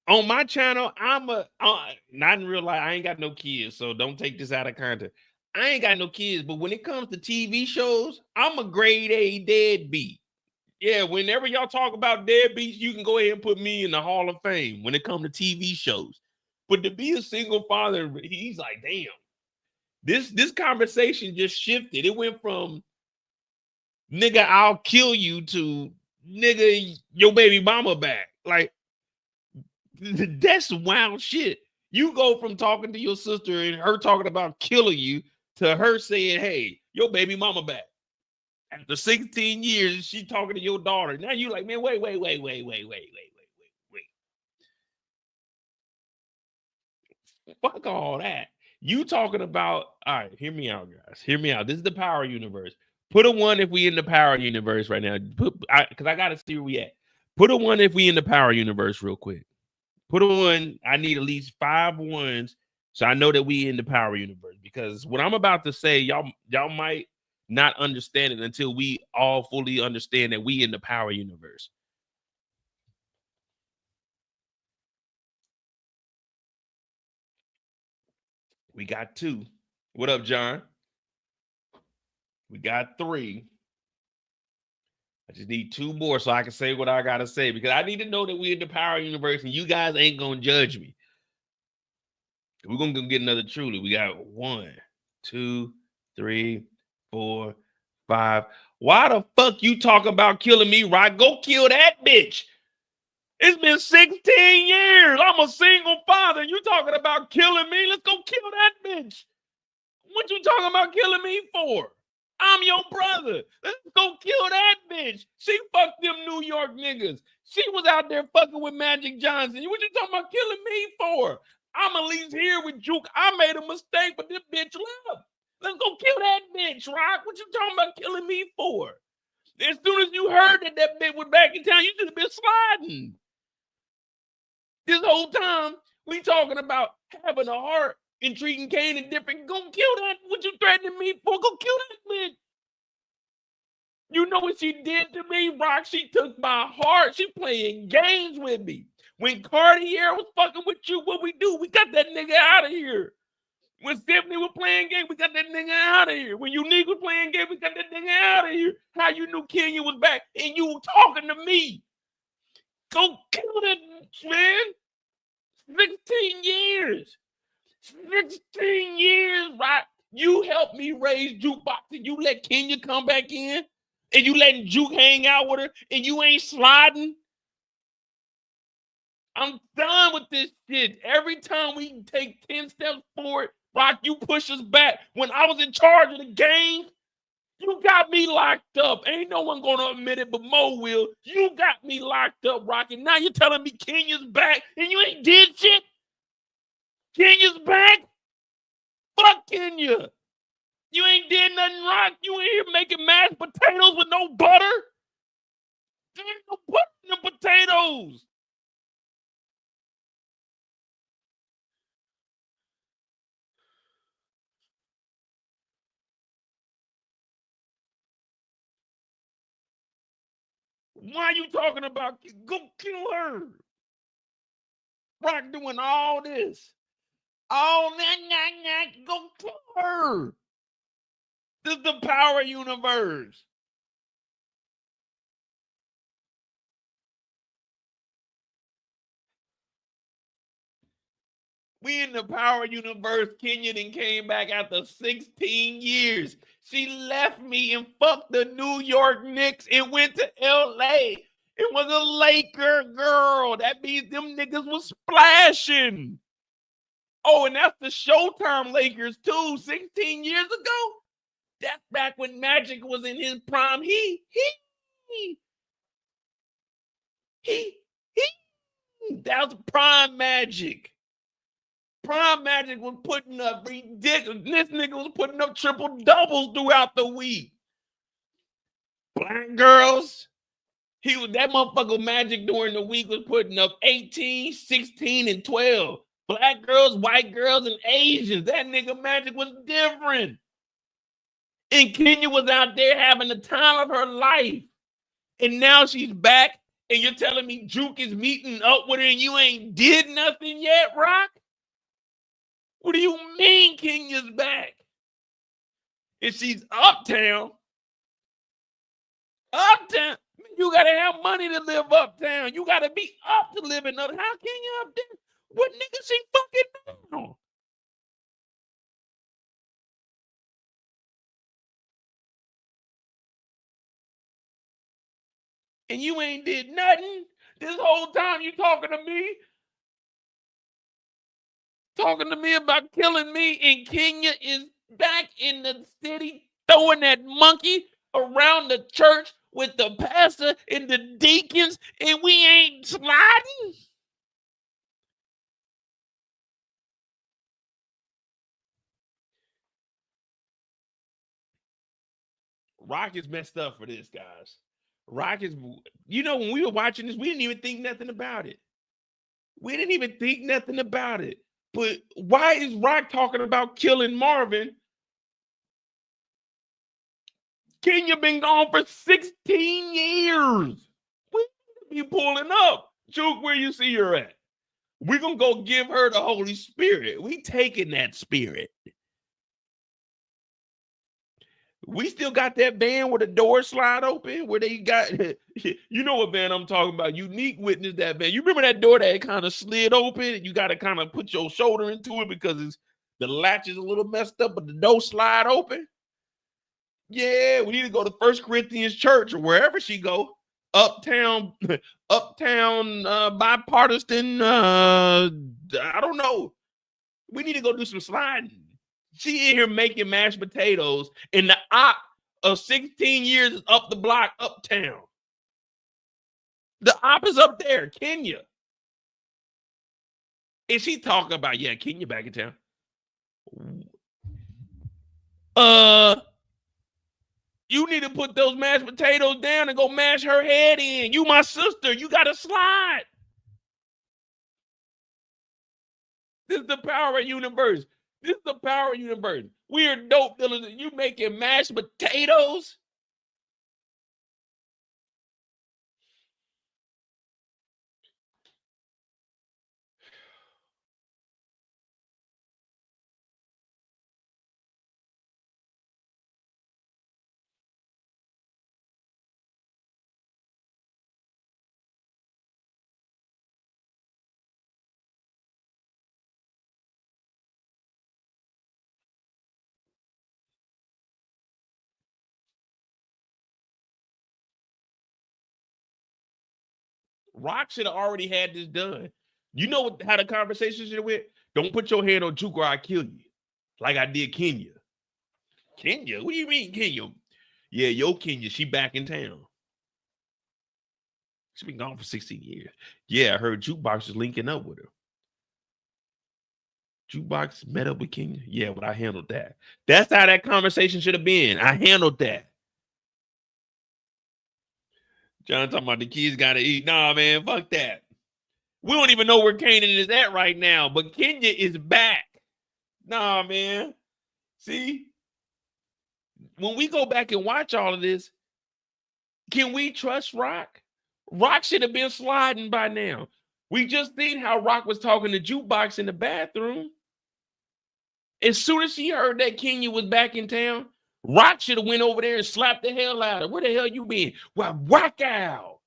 on my channel, not in real life. I ain't got no kids, so don't take this out of context. I ain't got no kids, but when it comes to TV shows, I'm a grade A deadbeat. Yeah, whenever y'all talk about deadbeats, you can go ahead and put me in the Hall of Fame when it comes to TV shows. But to be a single father, he's like, damn. This conversation just shifted. It went from nigga, I'll kill you to nigga, your baby mama back. Like, that's wild shit. You go from talking to your sister and her talking about killing you to her saying, hey, your baby mama back. After 16 years, she talking to your daughter. Now you like, man, wait. Fuck all that. You talking about, all right, hear me out, guys. Hear me out. This is the power universe. Put a 1 if we in the power universe right now. Because I got to see where we at. Put a 1 if we in the power universe real quick. Put a 1. I need at least 5 1s so I know that we in the power universe. Because what I'm about to say, y'all might not understand it until we all fully understand that we in the power universe. We got 2. What up, John? We got 3. I just need 2 more so I can say what I gotta say, because I need to know that we in the power universe and you guys ain't gonna judge me. We're gonna go get another truly. We got 1, 2, 3, 4, 5. Why the fuck you talking about killing me, Raq? Go kill that bitch. It's been 16 years. I'm a single father. You talking about killing me? Let's go kill that bitch. What you talking about killing me for? I'm your brother. Let's go kill that bitch. She fucked them New York niggas. She was out there fucking with Magic Johnson. What you talking about killing me for? I'm at least here with Juke. I made a mistake, but this bitch left. Let's go kill that bitch, Raq. What you talking about killing me for? As soon as you heard that that bitch was back in town, you should have been sliding. This whole time, we talking about having a heart and treating Kanan different. Go kill that. What you threatening me for? Go kill that bitch. You know what she did to me, Raq? She took my heart. She playing games with me. When Cartier was fucking with you, what we do? We got that nigga out of here. When Stephanie was playing games, we got that nigga out of here. When Unique was playing games, we got that nigga out of here. How you knew Kenya was back and you were talking to me? Go kill that man. 16 years. 16 years, right? You helped me raise Jukebox and you let Kenya come back in and you letting Juke hang out with her and you ain't sliding. I'm done with this shit. Every time we take 10 steps forward, Raq, you push us back. When I was in charge of the game, you got me locked up. Ain't no one gonna admit it, but Mo will. You got me locked up, Raq, and now you're telling me Kenya's back and you ain't did shit? Kenya's back? Fuck Kenya. You ain't did nothing, Raq. You ain't here making mashed potatoes with no butter. There ain't no butter in the potatoes. Why are you talking about? Go kill her. Raq doing all this. All that. Go kill her. This is the power universe. We in the power universe. Kenya then came back after 16 years. She left me and fucked the New York Knicks and went to LA. It was a Laker girl. That means them niggas was splashing. Oh, and that's the Showtime Lakers too. 16 years ago. That's back when Magic was in his prime. That was prime Magic. Prime Magic was putting up ridiculous. This nigga was putting up triple doubles throughout the week. Black girls. That motherfucker Magic during the week was putting up 18, 16, and 12. Black girls, white girls, and Asians. That nigga Magic was different. And Kenya was out there having the time of her life. And now she's back, and you're telling me Juke is meeting up with her and you ain't did nothing yet, Raq? What do you mean Kenya's back? And she's uptown. Uptown. You gotta have money to live uptown. You gotta be up to live in uptown. How can you up there? What nigga she fucking down? And you ain't did nothing this whole time. You talking to me about killing me, and Kenya is back in the city throwing that monkey around the church with the pastor and the deacons, and we ain't sliding. Raq is messed up for this, guys. Raq is, you know, when we were watching this, we didn't even think nothing about it. We didn't even think nothing about it. But why is Raq talking about killing Marvin? Kenya been gone for 16 years. We be pulling up. Juke, where you see her at? We're going to go give her the Holy Spirit. We taking that spirit. We still got that van where the doors slide open, where they got, you know what van I'm talking about, Unique Witness, that van. You remember that door that kind of slid open and you got to kind of put your shoulder into it because the latch is a little messed up, but the door slide open? Yeah, we need to go to 1 Corinthians Church or wherever she go. Uptown bipartisan, I don't know. We need to go do some sliding. She in here making mashed potatoes, and the op of 16 years is up the block, uptown. The op is up there, Kenya. And she talking about, yeah, Kenya back in town. You need to put those mashed potatoes down and go mash her head in. You my sister. You got to slide. This is the power of universe. This is the power of universe. We are dope dealers and you making mashed potatoes. Raq should have already had this done. You know how the conversation should have went? Don't put your hand on Juke or I kill you. Like I did Kenya. Kenya? What do you mean, Kenya? Yeah, yo, Kenya, she back in town. She's been gone for 16 years. Yeah, I heard Jukebox is linking up with her. Jukebox met up with Kenya? Yeah, but I handled that. That's how that conversation should have been. I handled that. John talking about the kids got to eat. Nah, man, fuck that. We don't even know where Kanan is at right now, but Kenya is back. Nah, man. See? When we go back and watch all of this, can we trust Raq? Raq should have been sliding by now. We just seen how Raq was talking to Jukebox in the bathroom. As soon as she heard that Kenya was back in town, Raq should have went over there and slapped the hell out of her. Where the hell you been? Well, whack out.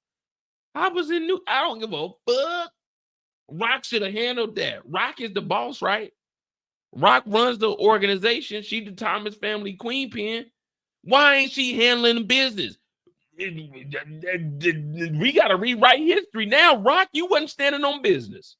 I was in New. I don't give a fuck. Raq should have handled that. Raq is the boss, right? Raq runs the organization. She the Thomas family queen pin. Why ain't she handling the business? We got to rewrite history now. Raq, you wasn't standing on business.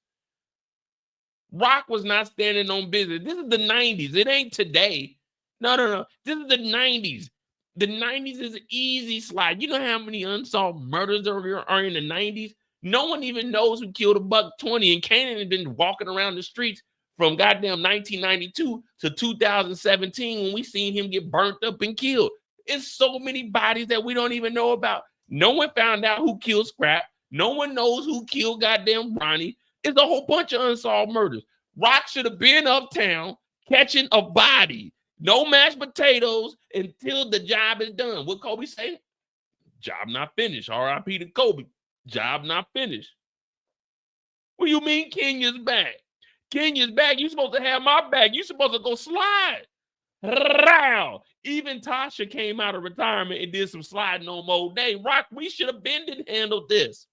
Raq was not standing on business. This is the 90s. It ain't today. No. This is the 90s. The 90s is an easy slide. You know how many unsolved murders are in the 90s? No one even knows who killed a $120. And Kanan had been walking around the streets from goddamn 1992 to 2017 when we seen him get burnt up and killed. It's so many bodies that we don't even know about. No one found out who killed Scrap. No one knows who killed goddamn Ronnie. It's a whole bunch of unsolved murders. Raq should have been uptown catching a body. No mashed potatoes until the job is done. What Kobe say? Job not finished. R.I.P. to Kobe. Job not finished. What do you mean Kenya's back? Kenya's back. You supposed to have my back. You supposed to go slide. Row. Even Tasha came out of retirement and did some sliding on Monet. Raq, we should have been and handled this.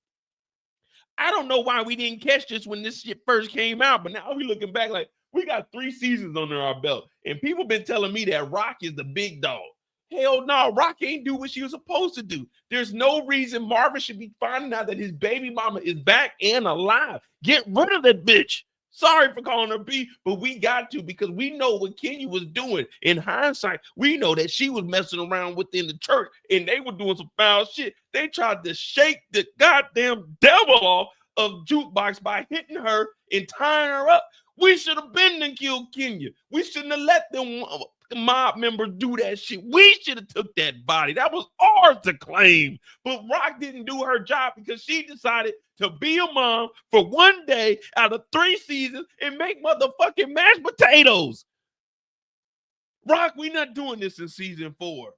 I don't know why we didn't catch this when this shit first came out, but now we looking back like we got 3 seasons under our belt. And people been telling me that Raq is the big dog. Hell no, Raq ain't do what she was supposed to do. There's no reason Marvin should be finding out that his baby mama is back and alive. Get rid of that bitch. Sorry for calling her B, but we got to because we know what Kenya was doing. In hindsight, we know that she was messing around within the church and they were doing some foul shit. They tried to shake the goddamn devil off of Jukebox by hitting her and tying her up. We should have been and killed Kenya. We shouldn't have let them mob members do that shit. We should have took that body. That was ours to claim. But Raq didn't do her job because she decided to be a mom for 1 day out of 3 seasons and make motherfucking mashed potatoes. Raq, we not doing this in season 4.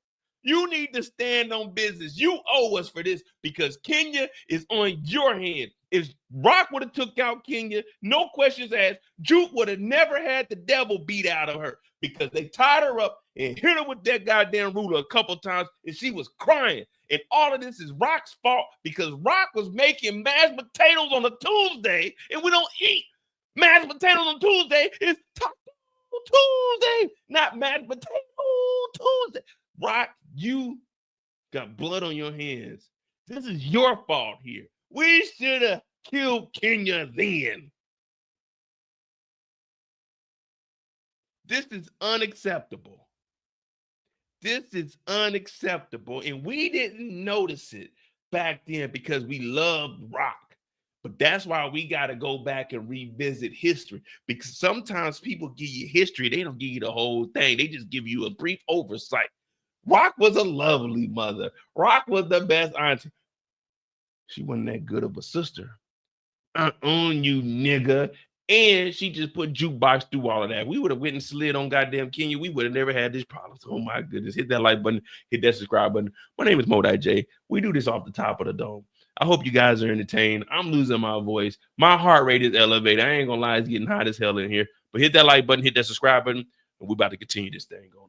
You need to stand on business. You owe us for this because Kenya is on your hand. If Raq would have took out Kenya, no questions asked, Juke would have never had the devil beat out of her because they tied her up and hit her with that goddamn ruler a couple times and she was crying. And all of this is Raq's fault because Raq was making mashed potatoes on a Tuesday and we don't eat mashed potatoes on Tuesday. It's Taco Tuesday, not mashed potato Tuesday. Raq, you got blood on your hands. This is your fault here. We should have killed Kenya then. This is unacceptable. This is unacceptable. And we didn't notice it back then because we loved Raq. But that's why we got to go back and revisit history. Because sometimes people give you history. They don't give you the whole thing. They just give you a brief oversight. Raq was a lovely mother. Raq was the best auntie. She wasn't that good of a sister. I own you, nigga. And she just put Jukebox through all of that. We would have went and slid on goddamn Kenya. We would have never had this problem. Oh my goodness. Hit that like button. Hit that subscribe button. My name is Monet J. We do this off the top of the dome. I hope you guys are entertained. I'm losing my voice. My heart rate is elevated. I ain't gonna lie, it's getting hot as hell in here. But hit that like button, hit that subscribe button, and we're about to continue this thing going on.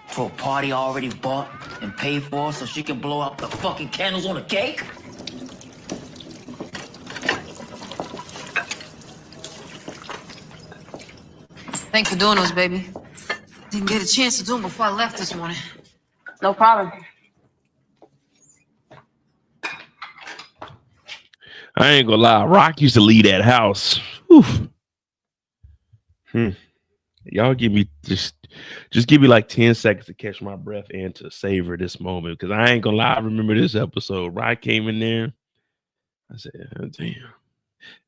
For a party already bought and paid for so she can blow out the fucking candles on the cake? Thanks for doing those, baby. Didn't get a chance to do them before I left this morning. No problem. I ain't gonna lie, Raq used to leave that house. Y'all give me just give me like 10 seconds to catch my breath and to savor this moment because I ain't gonna lie, I remember this episode. Raq came in there. I said, oh, damn.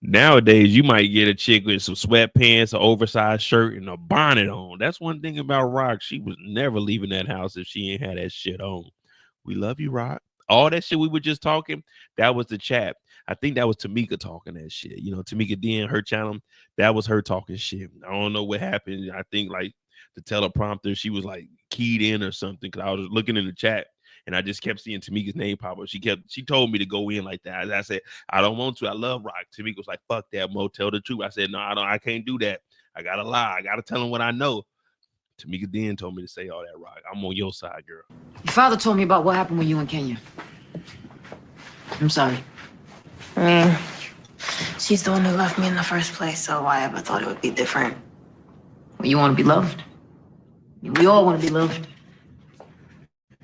Nowadays, you might get a chick with some sweatpants, an oversized shirt, and a bonnet on. That's one thing about Raq. She was never leaving that house if she ain't had that shit on. We love you, Raq. All that shit we were just talking, that was the chat. I think that was Tamika talking that shit. You know, Tamika D and her channel, that was her talking shit. I don't know what happened. I think like the teleprompter, she was like keyed in or something because I was looking in the chat and I just kept seeing Tamika's name pop up. She told me to go in like that. I said, I don't want to. I love Raq. Tamika was like, fuck that, Mo. Tell the truth. I said, no, I can't do that. I gotta lie. I gotta tell him what I know. Tamika then told me to say all that, Raq. I'm on your side, girl. Your father told me about what happened with you in Kenya. I'm sorry. She's the one who left me in the first place, so I ever thought it would be different. Well, you want to be loved. We all want to be loved.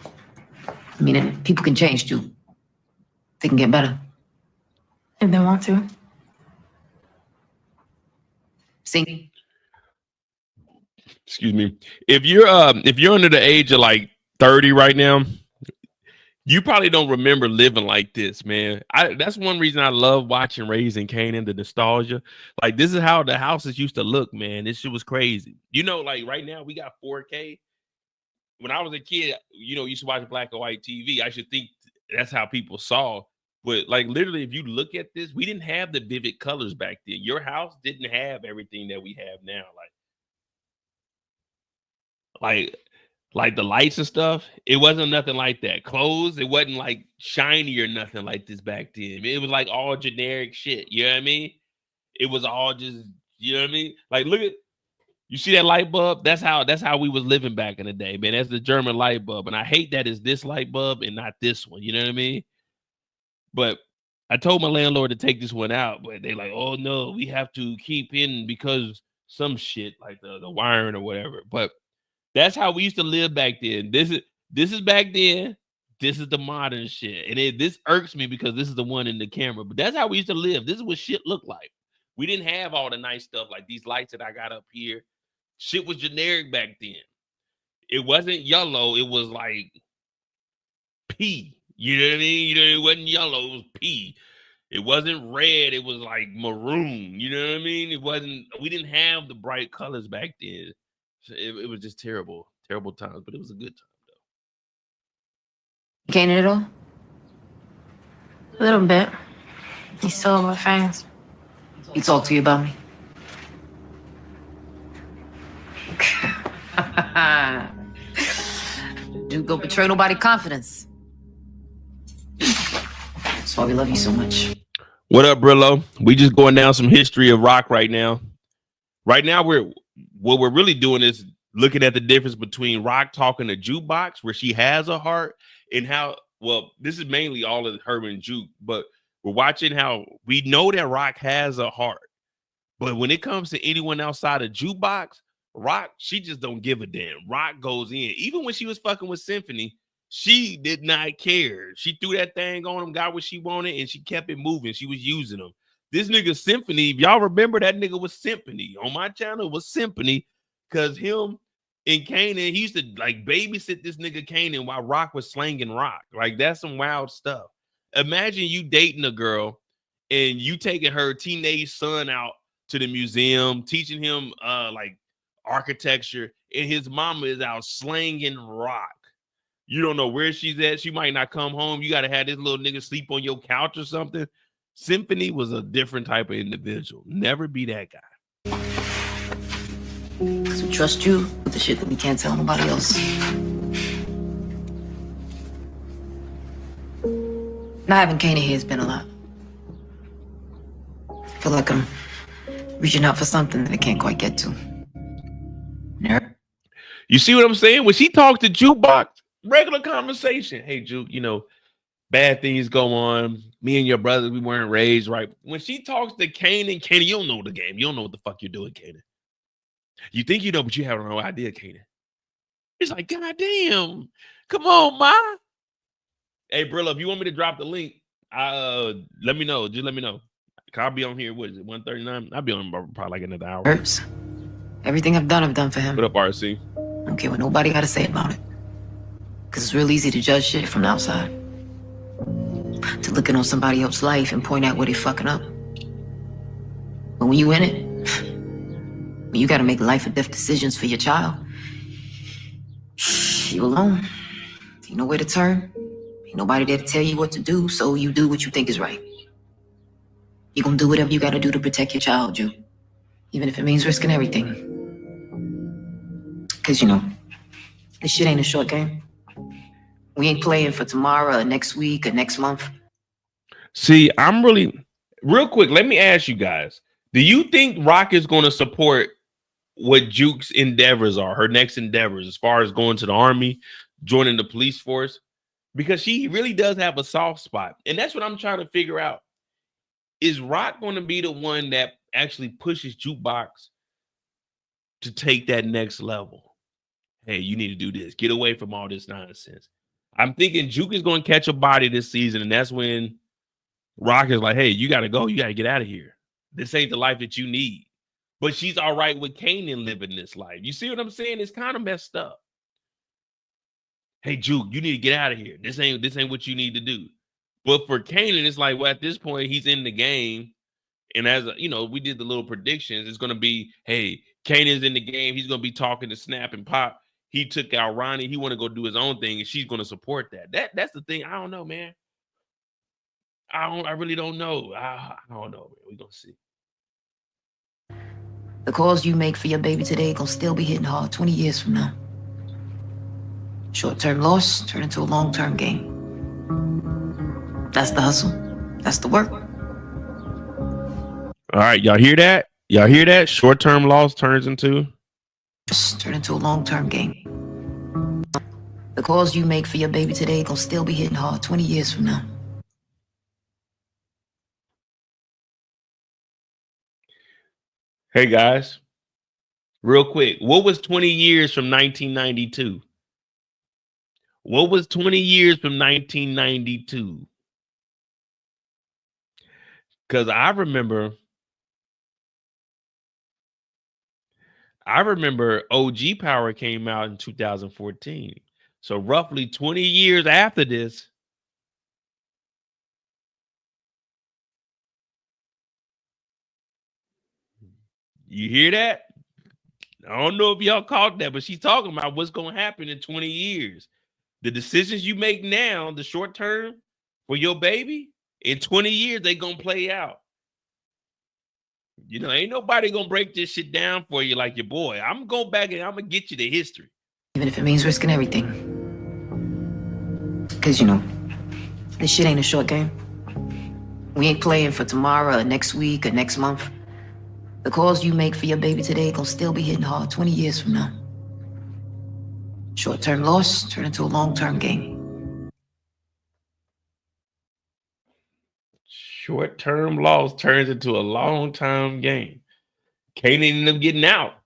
I mean, and people can change too. They can get better. If they want to. See? Excuse me. If you're under the age of like 30 right now, you probably don't remember living like this, man. That's one reason I love watching Raising Kanan, the nostalgia. Like, this is how the houses used to look, man. This shit was crazy. You know, like right now we got 4K. When I was a kid, you know, used to watch black and white TV. I should think that's how people saw But like literally, if you look at this, we didn't have the vivid colors back then. Your house didn't have everything that we have now. Like the lights and stuff, it wasn't nothing like that. Clothes, it wasn't like shiny or nothing like this back then. It was like all generic shit. You know what I mean? It was all just, you know what I mean? Like, look at, you see that light bulb? That's how we was living back in the day, man. That's the German light bulb. And I hate that it's this light bulb and not this one. You know what I mean? But I told my landlord to take this one out, but they like, oh no, we have to keep in because some shit like the wiring or whatever. But that's how we used to live back then. This is back then. This is the modern shit. And this irks me because this is the one in the camera. But that's how we used to live. This is what shit looked like. We didn't have all the nice stuff like these lights that I got up here. Shit was generic back then. It wasn't yellow. It was like pea. You know what I mean? You know, it wasn't yellow. It was pea. It wasn't red. It was like maroon. You know what I mean? It wasn't. We didn't have the bright colors back then. It was just terrible times, but it was a good time though. Gain it at all? A little bit. He's still over fans. He talked to you about me? Dude, go betray nobody confidence. That's why we love you so much. What up, Brillo? We just going down some history of Raq right now. Right now, what we're really doing is looking at the difference between Raq talking to Jukebox, where she has a heart, and how, well, this is mainly all of her and Juke, but we're watching how we know that Raq has a heart. But when it comes to anyone outside of Jukebox, Raq, she just don't give a damn. Raq goes in. Even when she was fucking with Symphony, she did not care. She threw that thing on him, got what she wanted, and she kept it moving. She was using them. This nigga Symphony, if y'all remember, that nigga was Symphony. On my channel, it was Symphony, because him and Kanan, he used to like babysit this nigga Kanan while Raq was slanging rock. Like, that's some wild stuff. Imagine you dating a girl and you taking her teenage son out to the museum, teaching him like architecture, and his mama is out slanging rock. You don't know where she's at. She might not come home. You got to have this little nigga sleep on your couch or something. Symphony was a different type of individual. Never be that guy. So trust you with the shit that we can't tell nobody else. Not having Kanan here has been a lot. I feel like I'm reaching out for something that I can't quite get to. You see what I'm saying? When she talks to Jukebox, regular conversation. Hey, Juke, you know, bad things go on. Me and your brother, we weren't raised right. When she talks to Kanan, you don't know the game. You don't know what the fuck you're doing, Kanan. You think you know, but you have no idea, Kanan. It's like, God damn. Come on, ma. Hey, Brillo, if you want me to drop the link, let me know. Just let me know. I'll be on here. What is it, 1:39? I'll be on probably like another hour. Hurts. Everything I've done for him. What up, RC? I don't care what nobody got to say about it. Because it's real easy to judge shit from the outside. To looking on somebody else's life and point out where they fucking up. But when you in it, when you got to make life or death decisions for your child, you alone. Ain't nowhere to turn. Ain't nobody there to tell you what to do, so you do what you think is right. You're gonna do whatever you gotta do to protect your child, Ju. Even if it means risking everything. Because, you know, this shit ain't a short game. We ain't playing for tomorrow or next week or next month. See, I'm really, real quick, let me ask you guys. Do you think Raq is going to support what Juke's endeavors are, her next endeavors, as far as going to the army, joining the police force? Because she really does have a soft spot. And that's what I'm trying to figure out. Is Raq going to be the one that actually pushes Jukebox to take that next level? Hey, you need to do this. Get away from all this nonsense. I'm thinking Juke is going to catch a body this season, and that's when Raq is like, hey, you got to go. You got to get out of here. This ain't the life that you need. But she's all right with Kanan living this life. You see what I'm saying? It's kind of messed up. Hey, Juke, you need to get out of here. This ain't what you need to do. But for Kanan, it's like, well, at this point, he's in the game. And as you know, we did the little predictions. It's going to be, hey, Kanan's in the game. He's going to be talking to Snap and Pop. He took out Ronnie. He want to go do his own thing, and she's going to support that. That's the thing. I don't know, man. I really don't know. I don't know. We're gonna see. The calls you make for your baby today gonna still be hitting hard 20 years from now. Short-term loss turn into a long-term gain. That's the hustle. That's the work. All right, y'all hear that? Y'all hear that? Short-term loss turns into a long-term gain. The calls you make for your baby today gonna still be hitting hard 20 years from now. Hey guys, real quick, what was 20 years from 1992? What was 20 years from 1992? Because I remember OG Power came out in 2014. So roughly 20 years after this. You hear that? I don't know if y'all caught that, but she's talking about what's going to happen in 20 years. The decisions you make now, the short term for your baby, in 20 years, they're going to play out. You know, ain't nobody going to break this shit down for you like your boy. I'm going to go back and I'm going to get you the history. Even if it means risking everything. Because, you know, this shit ain't a short game. We ain't playing for tomorrow or next week or next month. The calls you make for your baby today gonna still be hitting hard 20 years from now. Short-term loss turn into a long-term gain. Short-term loss turns into a long-term gain. Kanan ended up getting out.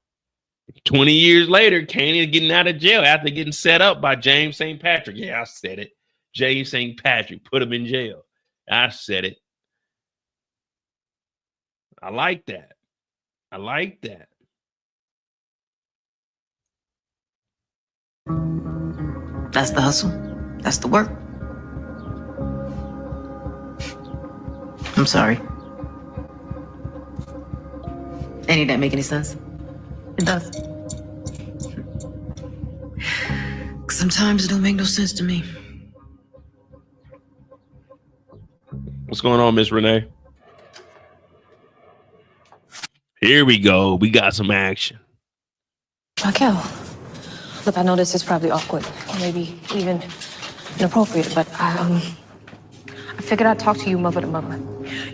20 years later, Kanan getting out of jail after getting set up by James St. Patrick. Yeah, I said it. James St. Patrick put him in jail. I said it. I like that. I like that. That's the hustle. That's the work. I'm sorry. Any of that make any sense? It does. Sometimes it don't make no sense to me. What's going on, Miss Renee? Here we go. We got some action. Raquel, look, I know this is probably awkward, or maybe even inappropriate, but I figured I'd talk to you mother to mother.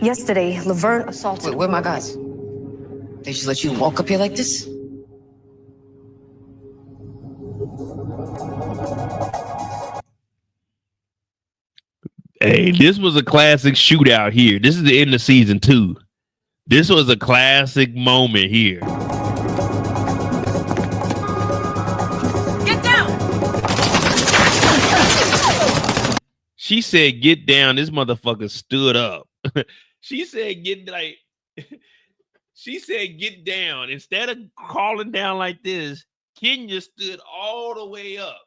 Yesterday, Laverne assaulted. Wait, where are my guys? They just let you walk up here like this? Hey, this was a classic shootout here. This is the end of season 2. This was a classic moment here. Get down! She said, get down. This motherfucker stood up. She said, get down. Instead of calling down like this, Kenya stood all the way up.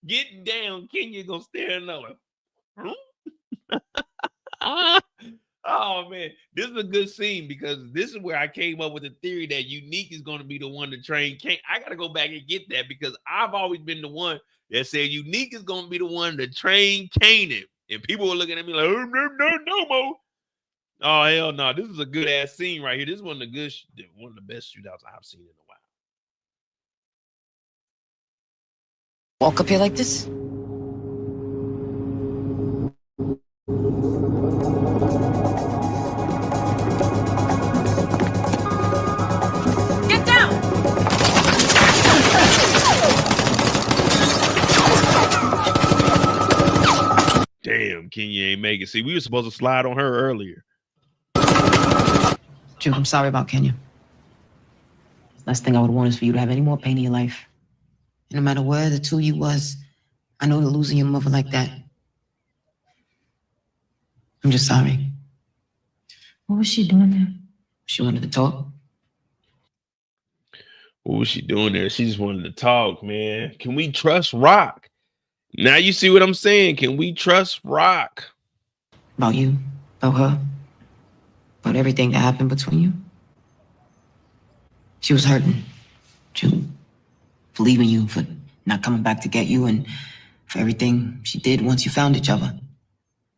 Get down. Kenya gonna stand up. Oh man, this is a good scene because this is where I came up with the theory that Unique is going to be the one to train Kanan. I got to go back and get that because I've always been the one that said Unique is going to be the one to train Kanan, and people were looking at me like, oh, no, Mo. Oh hell no, this is a good ass scene right here. This is one of the best shootouts I've seen in a while. Walk up here like this? Get down! Damn, Kenya ain't make it. See, we were supposed to slide on her earlier. Juke, I'm sorry about Kenya. Last thing I would want is for you to have any more pain in your life. And no matter where the two of you was, I know that losing your mother like that. I'm just sorry. What was she doing there? She wanted to talk. What was she doing there? She just wanted to talk, man. Can we trust Raq? Now you see what I'm saying. Can we trust Raq? About you, about her, about everything that happened between you. She was hurting. Juke. For leaving you, for not coming back to get you, and for everything she did once you found each other.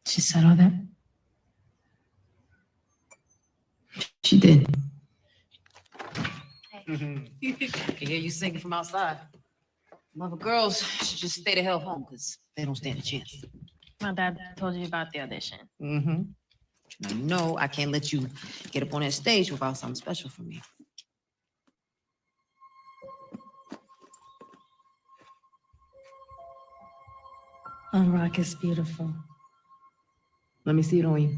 She said all that? She did. I can hear you singing from outside. Mother girls should just stay the hell home because they don't stand a chance. My dad told you about the audition. Mm-hmm. Now, you know I can't let you get up on that stage without something special for me. Oh, Raq is beautiful. Let me see it on you.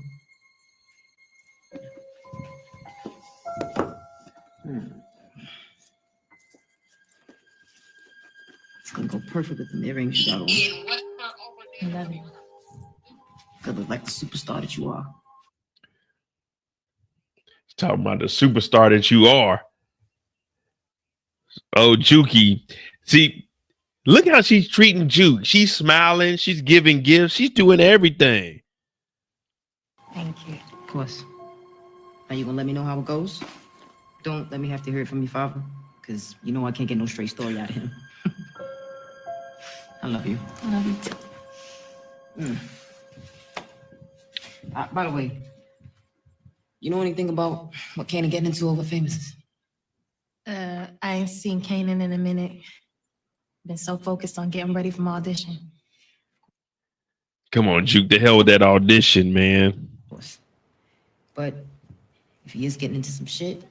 It's gonna go perfect with the earrings you got on. I love it. Gonna look like the superstar that you are. Talking about the superstar that you are. Oh, Juki. See, look how she's treating Juke. She's smiling. She's giving gifts. She's doing everything. Thank you. Of course. Are you gonna let me know how it goes? Don't let me have to hear it from your father, because you know I can't get no straight story out of him. I love you. I love you too. By the way, you know anything about what Kanan getting into over Famouses? I ain't seen Kanan in a minute. Been so focused on getting ready for my audition. Come on, Juke. The hell with that audition, man. Of course. But if he is getting into some shit,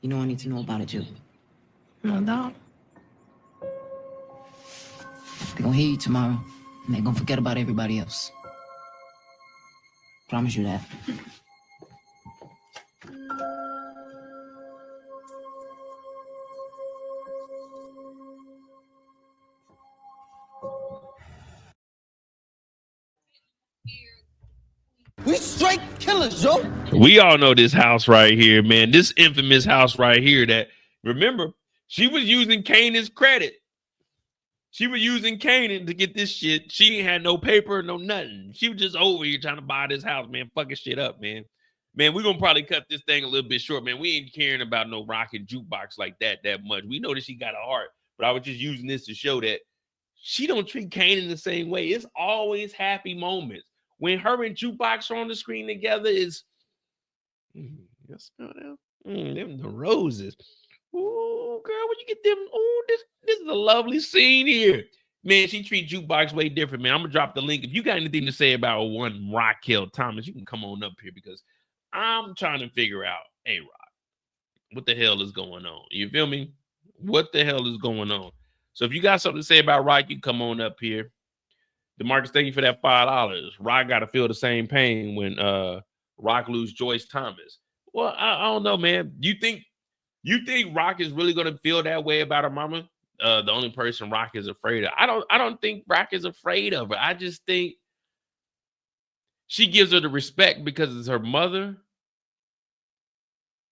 you know I need to know about it, Juke. No doubt. They're gonna hear you tomorrow, and they're gonna forget about everybody else. Promise you that. We straight killers, yo. We all know this house right here, man. This infamous house right here that, remember, she was using Kanan's credit. She was using Kanan to get this shit. She ain't had no paper, no nothing. She was just over here trying to buy this house, man. Fucking shit up, man. Man, we're going to probably cut this thing a little bit short, man. We ain't caring about no Raq and Jukebox like that much. We know that she got a heart, but I was just using this to show that she don't treat Kanan the same way. It's always happy moments. When her and Jukebox are on the screen together, is yes, them the roses. Ooh, girl, when you get them, ooh, this is a lovely scene here. Man, she treats Jukebox way different, man. I'm gonna drop the link. If you got anything to say about one Raq killed Thomas, you can come on up here because I'm trying to figure out, hey, Raq, what the hell is going on? You feel me? What the hell is going on? So if you got something to say about Raq, you come on up here. DeMarcus, thank you for that $5. Raq got to feel the same pain when Raq lose Joyce Thomas. Well, I don't know, man. You think Raq is really gonna feel that way about her mama? The only person Raq is afraid of. I don't think Raq is afraid of her. I just think she gives her the respect because it's her mother.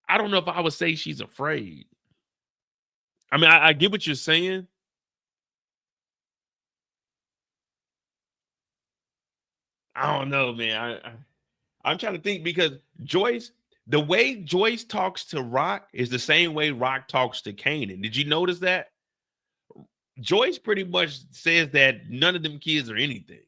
I don't know if I would say she's afraid. I mean, I get what you're saying. I don't know, man. I'm trying to think because Joyce, the way Joyce talks to Raq is the same way Raq talks to Kanan. Did you notice that? Joyce pretty much says that none of them kids are anything.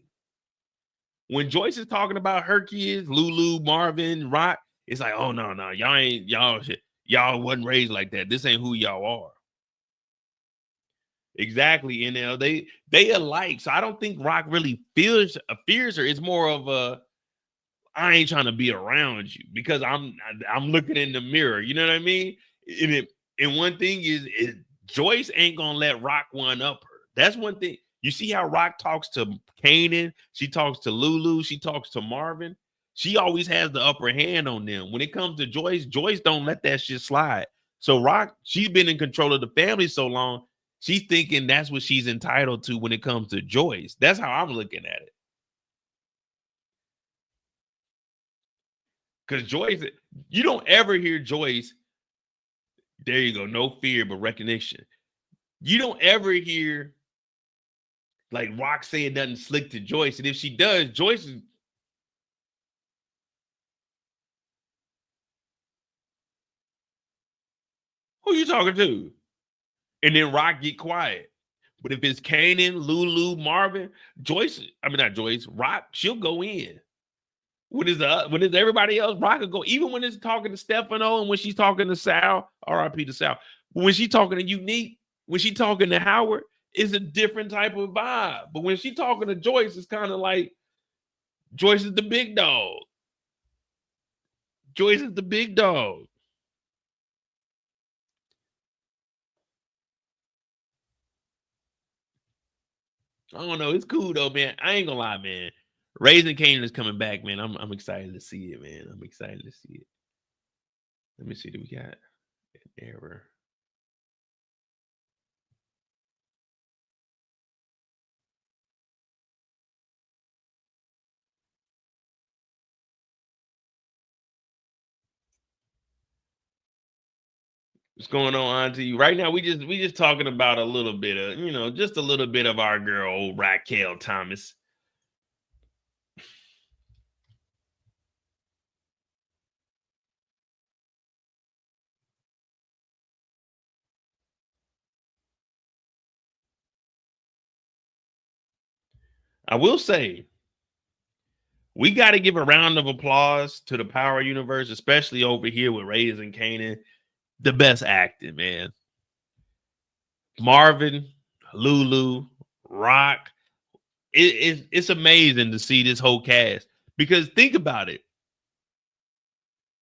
When Joyce is talking about her kids, Lulu, Marvin, Raq, it's like, oh no, y'all wasn't raised like that. This ain't who y'all are. Exactly, and they alike. So I don't think Raq really fears her. It's more of a, I ain't trying to be around you because I'm looking in the mirror. You know what I mean? And one thing is Joyce ain't gonna let Raq one up her. That's one thing. You see how Raq talks to Kanan, she talks to Lulu, she talks to Marvin. She always has the upper hand on them. When it comes to Joyce don't let that shit slide. So Raq, she's been in control of the family so long. She's thinking that's what she's entitled to when it comes to Joyce. That's how I'm looking at it. Because Joyce, you don't ever hear Joyce, there you go, no fear, but recognition. You don't ever hear like Raq saying nothing slick to Joyce. And if she does, Joyce is, who you talking to? And then Raq get quiet. But if it's Kanan, Lulu, Marvin, Raq, she'll go in. When is everybody else Raq go? Even when it's talking to Stefano and when she's talking to Sal, R.I.P. to Sal. But when she's talking to Unique, when she's talking to Howard, it's a different type of vibe. But when she's talking to Joyce, it's kind of like Joyce is the big dog. Joyce is the big dog. I don't know. It's cool though, man. I ain't gonna lie, man. Raising Kanan is coming back, man. I'm excited to see it, man. I'm excited to see it. Let me see. Do we got an error? What's going on, Auntie? Right now, we just talking about a little bit of, just a little bit of our girl, old Raquel Thomas. I will say, we got to give a round of applause to the Power Universe, especially over here with Raising Kanan. The best acting, man. Marvin, Lulu, Raq. It's amazing to see this whole cast, because think about it.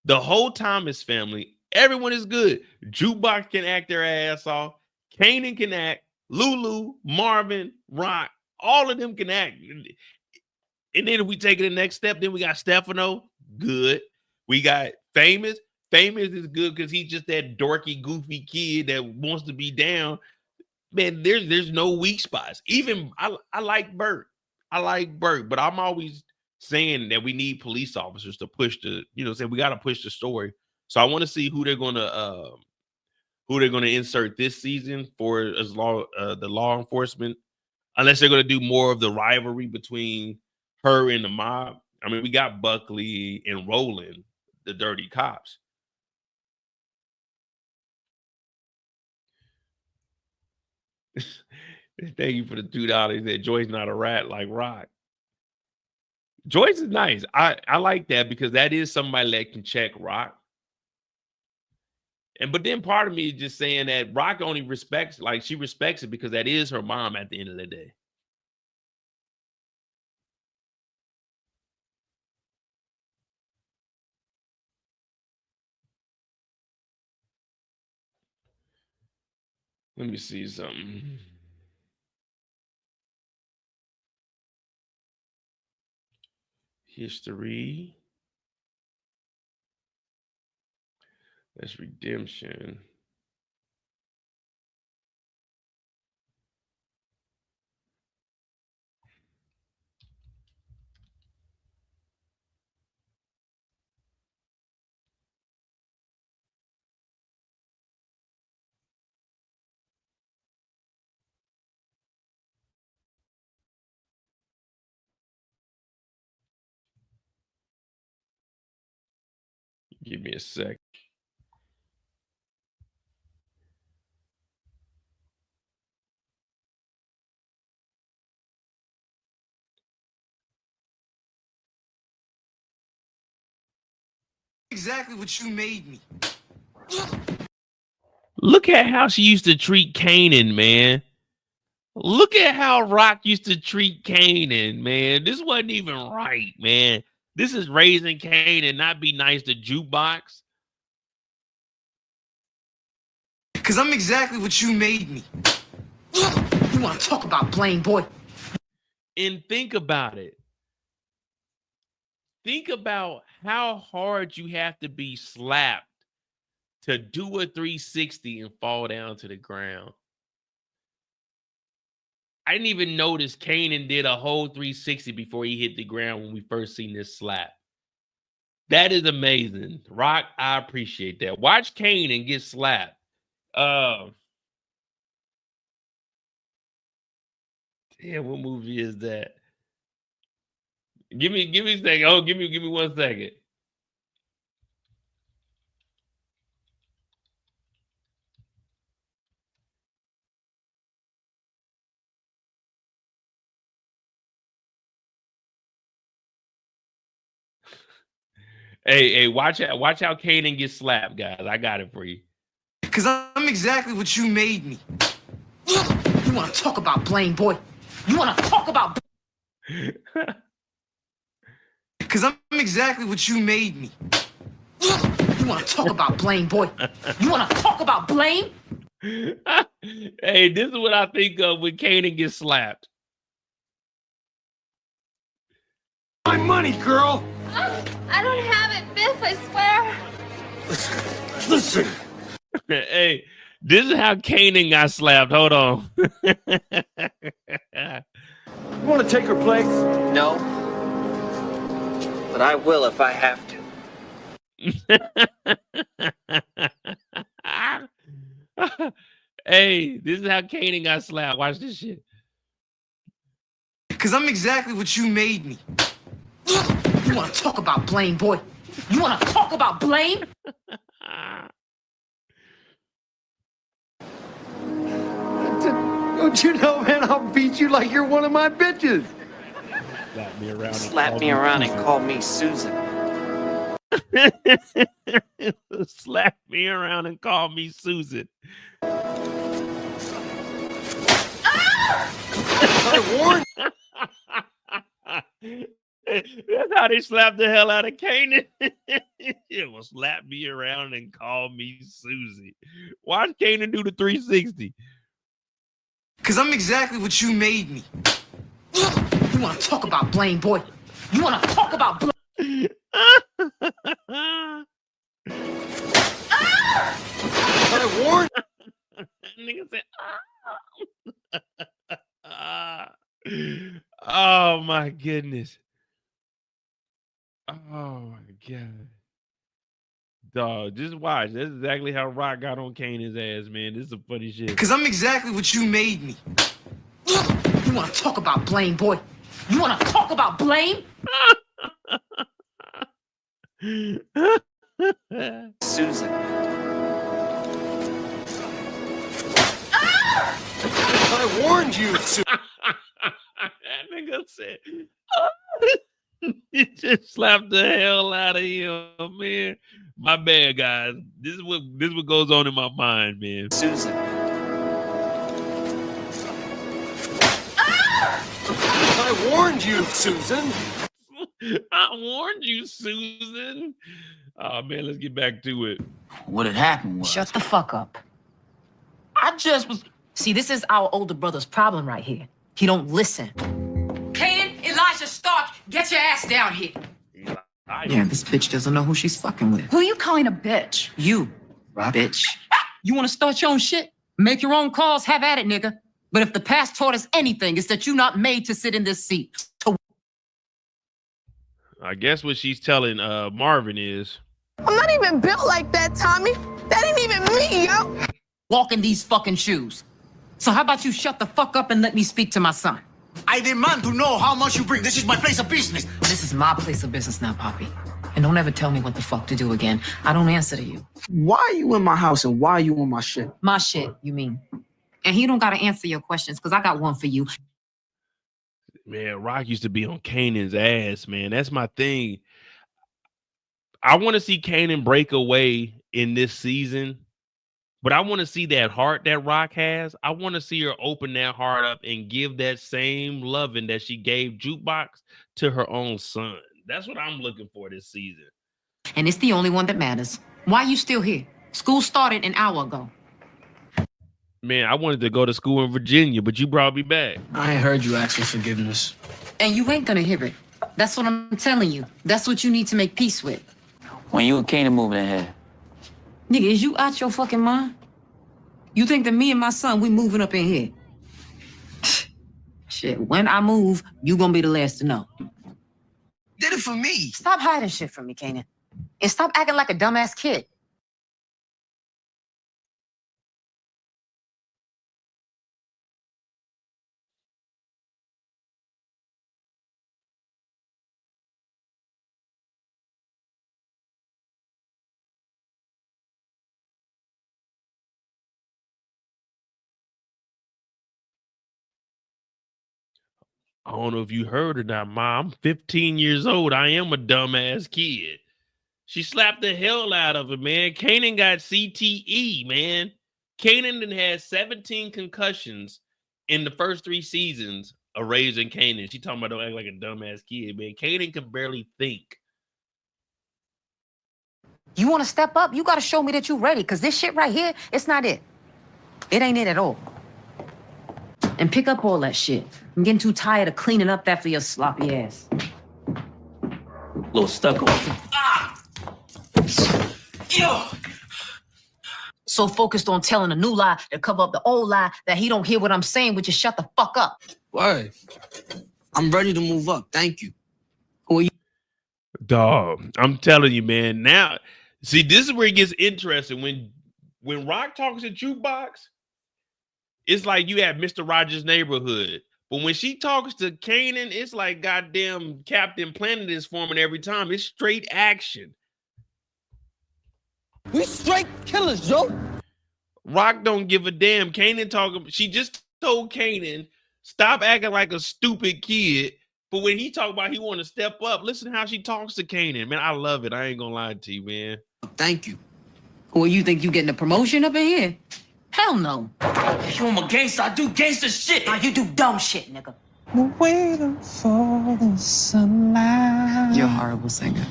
The whole Thomas family, everyone is good. Jukebox can act their ass off. Kanan can act. Lulu, Marvin, Raq, all of them can act. And then if we take it the next step, then we got Stefano, good. We got Famous. Famous is good because he's just that dorky, goofy kid that wants to be down. Man, there's no weak spots. Even I like Bert. I like Bert, but I'm always saying that we need police officers to push the, we got to push the story. So I want to see who they're gonna insert this season for the law enforcement, unless they're gonna do more of the rivalry between her and the mob. I mean, we got Buckley and Roland, the dirty cops. Thank you for the $2. That Joyce not a rat like Raq. Joyce is nice. I like that because that is somebody that can check Raq. But then part of me is just saying that Raq only respects, she respects it because that is her mom at the end of the day. Let me see something. History. That's redemption. Give me a sec. Exactly what you made me. Look at how she used to treat Kanan, man. Look at how Raq used to treat Kanan, man. This wasn't even right, man. This is Raising Kanan, not be nice to Jukebox. Because I'm exactly what you made me. You want to talk about blame, boy? And think about it. Think about how hard you have to be slapped to do a 360 and fall down to the ground. I didn't even notice Kanan did a whole 360 before he hit the ground when we first seen this slap. That is amazing. Raq, I appreciate that. Watch Kanan get slapped. Damn, what movie is that? Give me a second. Oh, give me 1 second. Hey, watch how Kanan gets slapped, guys. I got it for you. Because I'm exactly what you made me. You want to talk about blame, boy? You want to talk about... Because I'm exactly what you made me. You want to talk about blame, boy? You want to talk about blame? Hey, this is what I think of when Kanan gets slapped. My money, girl. I don't have it, Biff, I swear. Listen. Hey, this is how Kanan got slapped. Hold on. You want to take her place? No. But I will if I have to. Hey, this is how Kanan got slapped. Watch this shit. Because I'm exactly what you made me. You want to talk about blame, boy? You want to talk about blame? Don't you know, man? I'll beat you like you're one of my bitches. Slap me around and call me Susan. Slap me around and call me Susan. I warned. That's how they slapped the hell out of Kanan. It will slap me around and call me Susie. Watch Kanan do the 360. Because I'm exactly what you made me. You want to talk about blame, boy? You want to talk about blame? I warned. Nigga said, oh my goodness. Oh my God. Dog, just watch. That's exactly how Raq got on Kanan's ass, man. This is some funny shit. Because I'm exactly what you made me. You want to talk about blame, boy? You want to talk about blame? Susan. I warned you, Susan. That nigga said, he just slapped the hell out of him, man. My bad, guys. This is what goes on in my mind, man. Susan. I warned you, Susan. I warned you, Susan. Oh man, let's get back to it. What had happened was... Shut the fuck up. I just was... See, this is our older brother's problem right here. He don't listen. Kanan, Elijah Stark, get your ass down here. Yeah, this bitch doesn't know who she's fucking with. Who you calling a bitch? You, bitch. You want to start your own shit? Make your own calls, have at it, nigga. But if the past taught us anything, it's that you're not made to sit in this seat. I guess what she's telling Marvin is, I'm not even built like that, Tommy. That ain't even me, yo. Walk in these fucking shoes. So how about you shut the fuck up and let me speak to my son? I demand to know how much you bring. This is my place of business. This is my place of business now, Poppy. And don't ever tell me what the fuck to do again. I don't answer to you. Why are you in my house and why are you on my shit? My shit, you mean? And he don't gotta answer your questions, because I got one for you. man, Raq used to be on Kanan's ass, man. That's my thing. I want to see Kanan break away in this season, but I want to see that heart that Raq has. I want to see her open that heart up and give that same loving that she gave Jukebox to her own son. That's what I'm looking for this season. And it's the only one that matters. Why you still here? School started an hour ago. Man, I wanted to go to school in Virginia, but you brought me back. I ain't heard you ask for forgiveness. And you ain't gonna hear it. That's what I'm telling you. That's what you need to make peace with. When you and Kanan moving ahead? Nigga, is you out your fucking mind? You think that me and my son, we moving up in here? Shit, when I move, you gonna be the last to know. Did it for me. Stop hiding shit from me, Kanan. And stop acting like a dumbass kid. I don't know if you heard or not, Mom. I'm 15 years old. I am a dumbass kid. She slapped the hell out of him, man. Kanan got CTE, man. Kanan done had 17 concussions in the first 3 seasons of Raising Kanan. She talking about don't act like a dumbass kid, man. Kanan can barely think. You want to step up? You got to show me that you're ready, because this shit right here, it's not it. It ain't it at all. And pick up all that shit. I'm getting too tired of cleaning up after your sloppy ass. Little stuck on. Ah! Yo! So focused on telling a new lie to cover up the old lie that he don't hear what I'm saying, would you shut the fuck up? Word. I'm ready to move up. Thank you. Who are you? Dog, I'm telling you, man. Now, see, this is where it gets interesting. When Raq talks at Jukebox, it's like you have Mr. Rogers' Neighborhood. But when she talks to Kanan, it's like goddamn Captain Planet is forming every time. It's straight action. We straight killers, Joe. Raq don't give a damn. Kanan talking. She just told Kanan, stop acting like a stupid kid. But when he talk about he want to step up, listen how she talks to Kanan. Man, I love it. I ain't gonna lie to you, man. Thank you. Well, you think you getting a promotion up in here? Hell no. Yo, I'm a gangster. I do gangster shit. Now you do dumb shit, nigga. We're waiting for the sunlight. You're a horrible singer.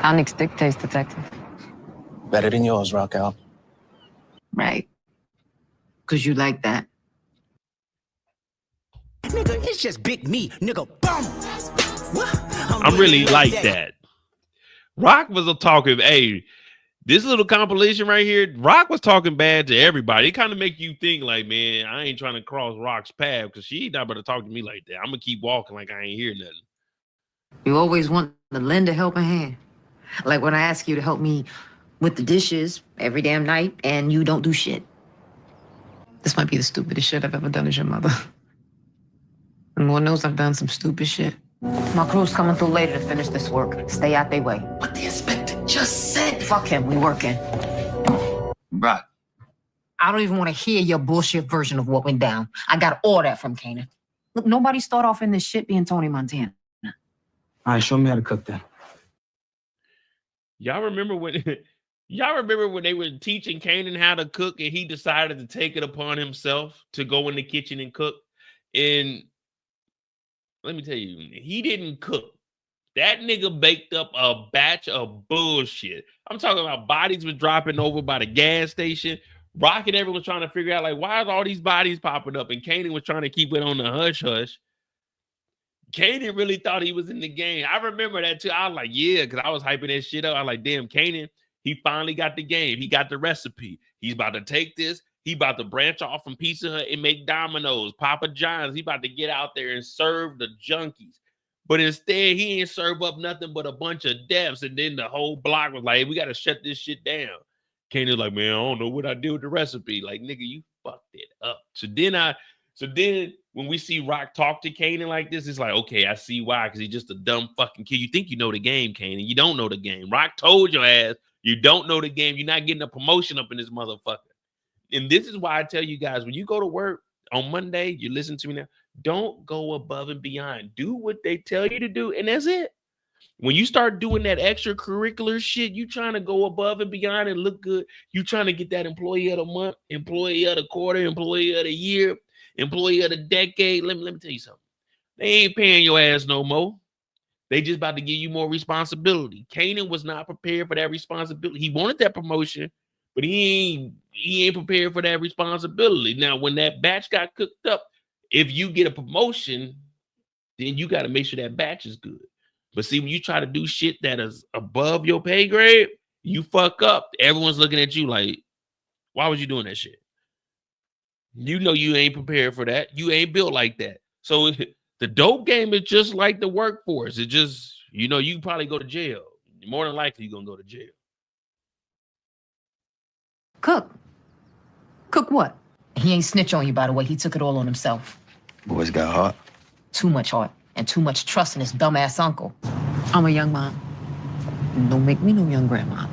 How Nick's dick taste, detective? Better than yours, Raquel. Right. Because you like that. Nigga, it's just big me, nigga. Bum. I'm really like that. Raq was talking, hey, this little compilation right here, Raq was talking bad to everybody. It kind of make you think like, man, I ain't trying to cross Raq's path because she not about to talk to me like that. I'm going to keep walking like I ain't hear nothing. You always want to lend a helping hand. Like when I ask you to help me with the dishes every damn night and you don't do shit. This might be the stupidest shit I've ever done as your mother. And Lord knows I've done some stupid shit. My crew's coming through later to finish this work. Stay out their way. What the inspector just said. Fuck him, we working. Raq. I don't even want to hear your bullshit version of what went down. I got all that from Kanan. Look, nobody start off in this shit being Tony Montana. All right, show me how to cook that. Y'all remember when they were teaching Kanan how to cook and he decided to take it upon himself to go in the kitchen and cook? And let me tell you, he didn't cook. That nigga baked up a batch of bullshit. I'm talking about bodies was dropping over by the gas station. Raq and everyone was trying to figure out, like, why is all these bodies popping up? And Kanan was trying to keep it on the hush-hush. Kanan really thought he was in the game. I remember that too. I was like, yeah, because I was hyping that shit up. I was like, damn, Kanan, he finally got the game. He got the recipe. He's about to take this. He about to branch off from Pizza Hut and make Domino's, Papa John's. He about to get out there and serve the junkies. But instead, he ain't serve up nothing but a bunch of deaths. And then the whole block was like, hey, we got to shut this shit down. Kanan's like, man, I don't know what I did with the recipe. Like, nigga, you fucked it up. So then when we see Raq talk to Kanan like this, it's like, okay, I see why, because he's just a dumb fucking kid. You think you know the game, Kanan. You don't know the game. Raq told your ass you don't know the game. You're not getting a promotion up in this motherfucker. And this is why I tell you guys, when you go to work on Monday, you listen to me now, don't go above and beyond. Do what they tell you to do, and that's it. When you start doing that extracurricular shit, you trying to go above and beyond and look good. You trying to get that employee of the month, employee of the quarter, employee of the year, employee of the decade. Let me tell you something. They ain't paying your ass no more. They just about to give you more responsibility. Kanan was not prepared for that responsibility. He wanted that promotion, but he ain't prepared for that responsibility. Now, when that batch got cooked up, if you get a promotion, then you got to make sure that batch is good. But see, when you try to do shit that is above your pay grade, you fuck up. Everyone's looking at you like, why was you doing that shit? You know you ain't prepared for that. You ain't built like that. So the dope game is just like the workforce. It just, you know, you probably go to jail. More than likely, you're going to go to jail. Cook. Cook what? He ain't snitch on you, by the way. He took it all on himself. Boys got heart. Too much heart and too much trust in his dumbass uncle. I'm a young mom. Don't make me no young grandma.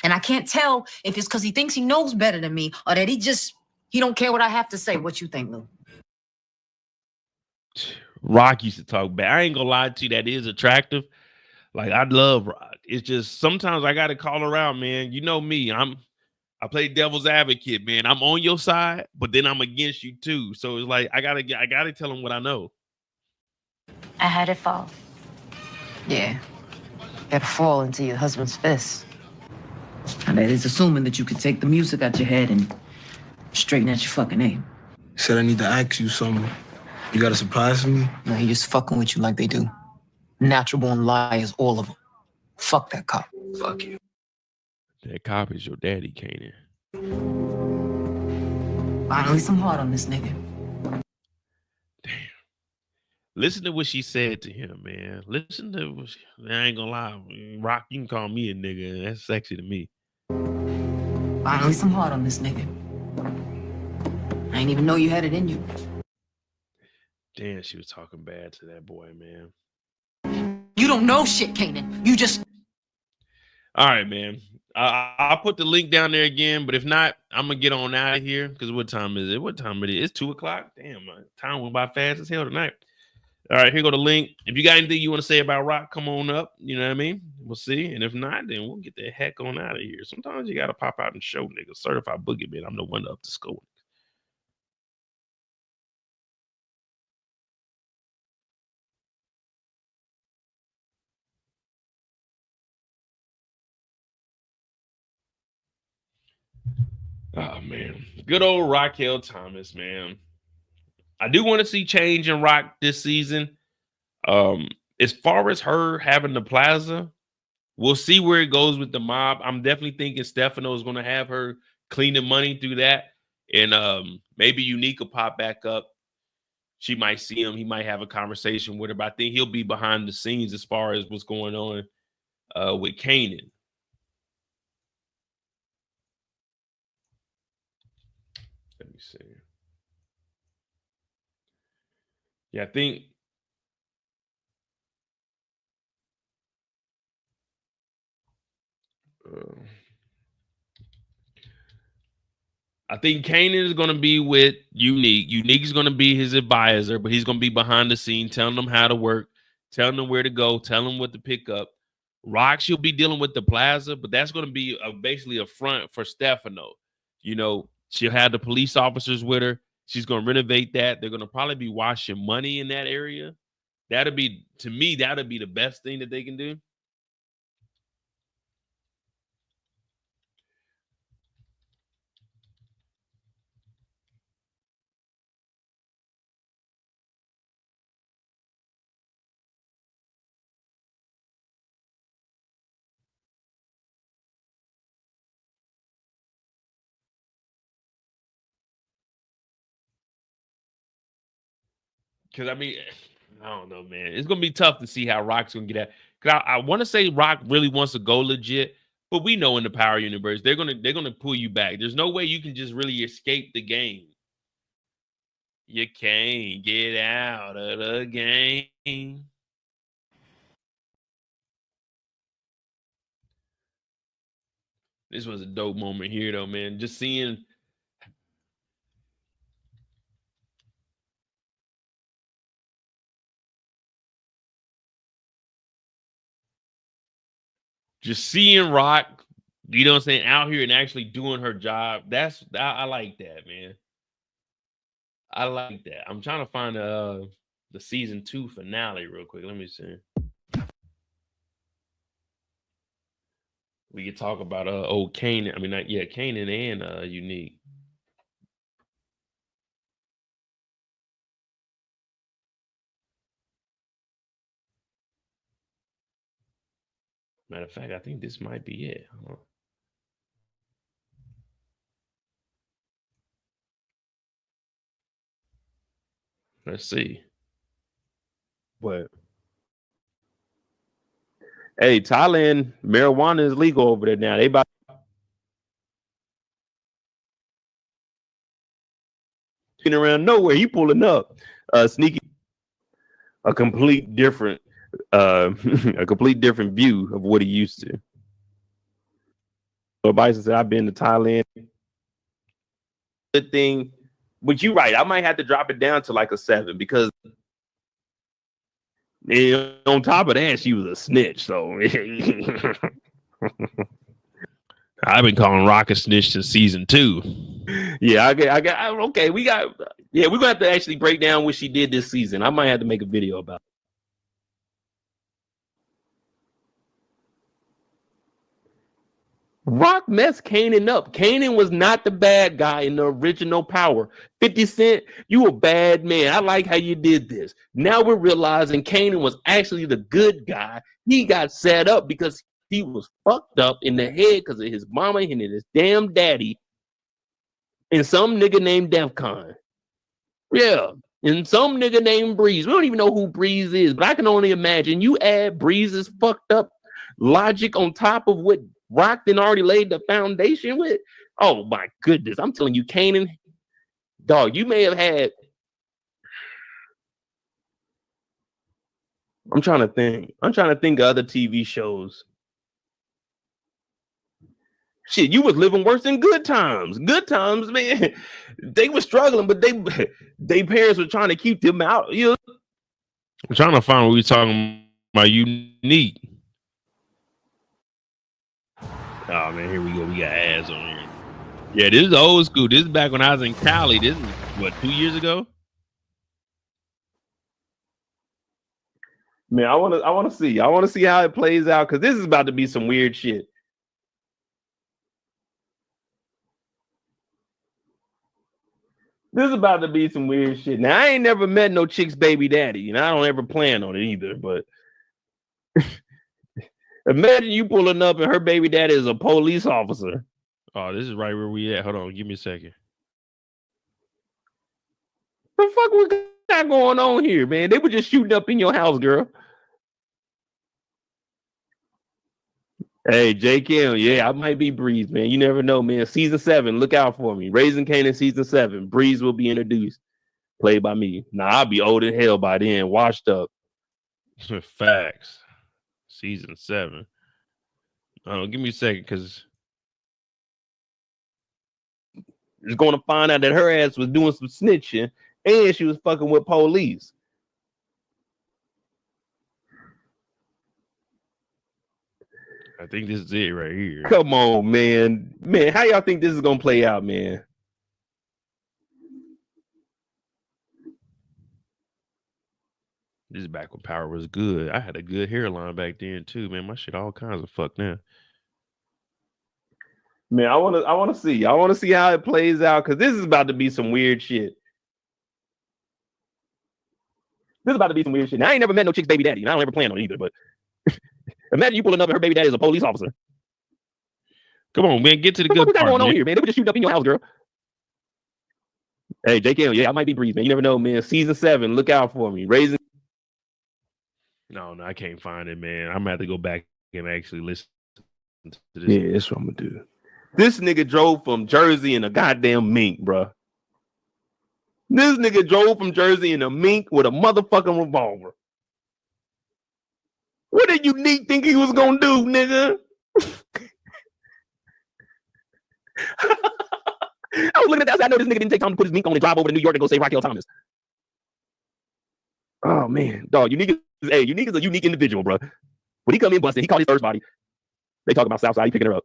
And I can't tell if it's because he thinks he knows better than me or that he don't care what I have to say. What you think, Lou? Rock used to talk bad. I ain't gonna lie to you, that is attractive. Like, I love Rock. It's just sometimes I gotta call around, man. You know me. I play devil's advocate, man. I'm on your side, but then I'm against you too. So it's like I gotta tell him what I know. I had it fall. Yeah. Had to fall into your husband's fist. And that is assuming that you could take the music out your head and straighten out your fucking name. He said I need to ask you something. You got a surprise for me? No, he just fucking with you like they do. Natural born liars, all of them. Fuck that cop. Fuck you. That cop is your daddy, Kanan. Finally, some heart on this nigga. Damn. Listen to what she said to him, man. Listen to what I ain't gonna lie. Rock, you can call me a nigga. That's sexy to me. Finally, some heart on this nigga. I ain't even know you had it in you. Damn, she was talking bad to that boy, man. You don't know shit, Kanan. You just... All right, man. I'll put the link down there again, but if not, I'm gonna get on out of here because what time is it? What time it is? It's 2:00. Damn, my time went by fast as hell tonight. All right, here go the link. If you got anything you want to say about Rock, come on up. You know what I mean? We'll see. And if not, then we'll get the heck on out of here. Sometimes you gotta pop out and show niggas. Certified boogeyman. I'm the one up to school. Oh man, good old Raquel Thomas, man. I do want to see change in Rock this season. As far as her having the plaza, we'll see where it goes with the mob. I'm definitely thinking Stefano is going to have her cleaning money through that, and maybe Unique will pop back up. She might see him. He might have a conversation with her, but I think he'll be behind the scenes as far as what's going on with Kanan. Let me see. Yeah, I think Kanan is going to be with Unique. Unique is going to be his advisor, but he's going to be behind the scene, telling them how to work, telling them where to go, telling them what to pick up. Rock, she'll be dealing with the plaza, but that's going to be basically a front for Stefano. You know, she'll have the police officers with her. She's going to renovate that. They're going to probably be washing money in that area. That'll be, to me, that'll be the best thing that they can do. Because, I mean, I don't know, man. It's going to be tough to see how Rock's going to get at. Because I want to say Rock really wants to go legit, but we know in the Power Universe, they're gonna pull you back. There's no way you can just really escape the game. You can't get out of the game. This was a dope moment here, though, man. Just seeing... Just seeing Rock, you know what I'm saying, out here and actually doing her job. I like that, man. I like that. I'm trying to find the season 2 finale real quick. Let me see. We could talk about old Kanan. I mean, Kanan and Unique. Matter of fact, I think this might be it. Let's see. What? Hey, Thailand, marijuana is legal over there now. They about around nowhere. He pulling up, sneaky. A complete different view of what he used to. So Bison said, I've been to Thailand. Good thing, but you're right. I might have to drop it down to like a 7 because And on top of that, she was a snitch. So I've been calling Raq a snitch since season 2. Yeah, okay. We're gonna have to actually break down what she did this season. I might have to make a video about it. Raq messed Kanan up. Kanan was not the bad guy in the original Power. 50 Cent, you a bad man. I like how you did this. Now we're realizing Kanan was actually the good guy. He got set up because he was fucked up in the head because of his mama and his damn daddy and some nigga named Defcon. Yeah, and some nigga named Breeze. We don't even know who Breeze is, but I can only imagine you add Breeze's fucked up logic on top of what Raq then already laid the foundation with. Oh my goodness. I'm telling you, Kanan, dog, you may have had. I'm trying to think of other TV shows. Shit, you was living worse than Good Times. Good Times, man. They were struggling, but they parents were trying to keep them out. You know? I'm trying to find what we're talking about. Unique. Oh man, here we go. We got ads on here. Yeah, this is old school. This is back when I was in Cali. This is what, 2 years ago? Man, I want to see how it plays out because this is about to be some weird shit. This is about to be some weird shit. Now I ain't never met no chick's baby daddy, and I don't ever plan on it either. But imagine you pulling up and her baby daddy is a police officer. Oh, this is right where we at. Hold on, give me a second. The fuck we got going on here, man? They were just shooting up in your house, girl. Hey, J. Kim, yeah, I might be Breeze, man. You never know, man. Season 7, look out for me. Raising Kanan season 7. Breeze will be introduced. Played by me. Nah, I'll be old as hell by then, washed up. Facts. Season 7. Give me a second, because it's going to find out that her ass was doing some snitching and she was fucking with police. I think this is it right here. Come on, man. Man, how y'all think this is going to play out, man? This is back when Power was good. I had a good hairline back then, too, man. My shit all kinds of fucked now. Man, I want to see how it plays out because this is about to be some weird shit. This is about to be some weird shit. Now, I ain't never met no chick's baby daddy, and I don't ever plan on it either, but imagine you pulling up and her baby daddy is a police officer. Come on, man, get to the good part. What's going on here, man? They were just shooting up in your house, girl. Hey, JK, yeah, I might be Breeze, man. You never know, man. Season 7, look out for me. Raising. No, I can't find it, man. I'm gonna have to go back and actually listen to this. Yeah, that's what I'm gonna do. This nigga drove from Jersey in a goddamn mink, bro. This nigga drove from Jersey in a mink with a motherfucking revolver. What did Unique think he was gonna do, nigga? I was looking at that. I know this nigga didn't take time to put his mink on and drive over to New York and go save Raquel Thomas. Oh man, dog, Unique is a unique individual, bro. When he come in busting, he called his first body. They talk about Southside, he picking her up.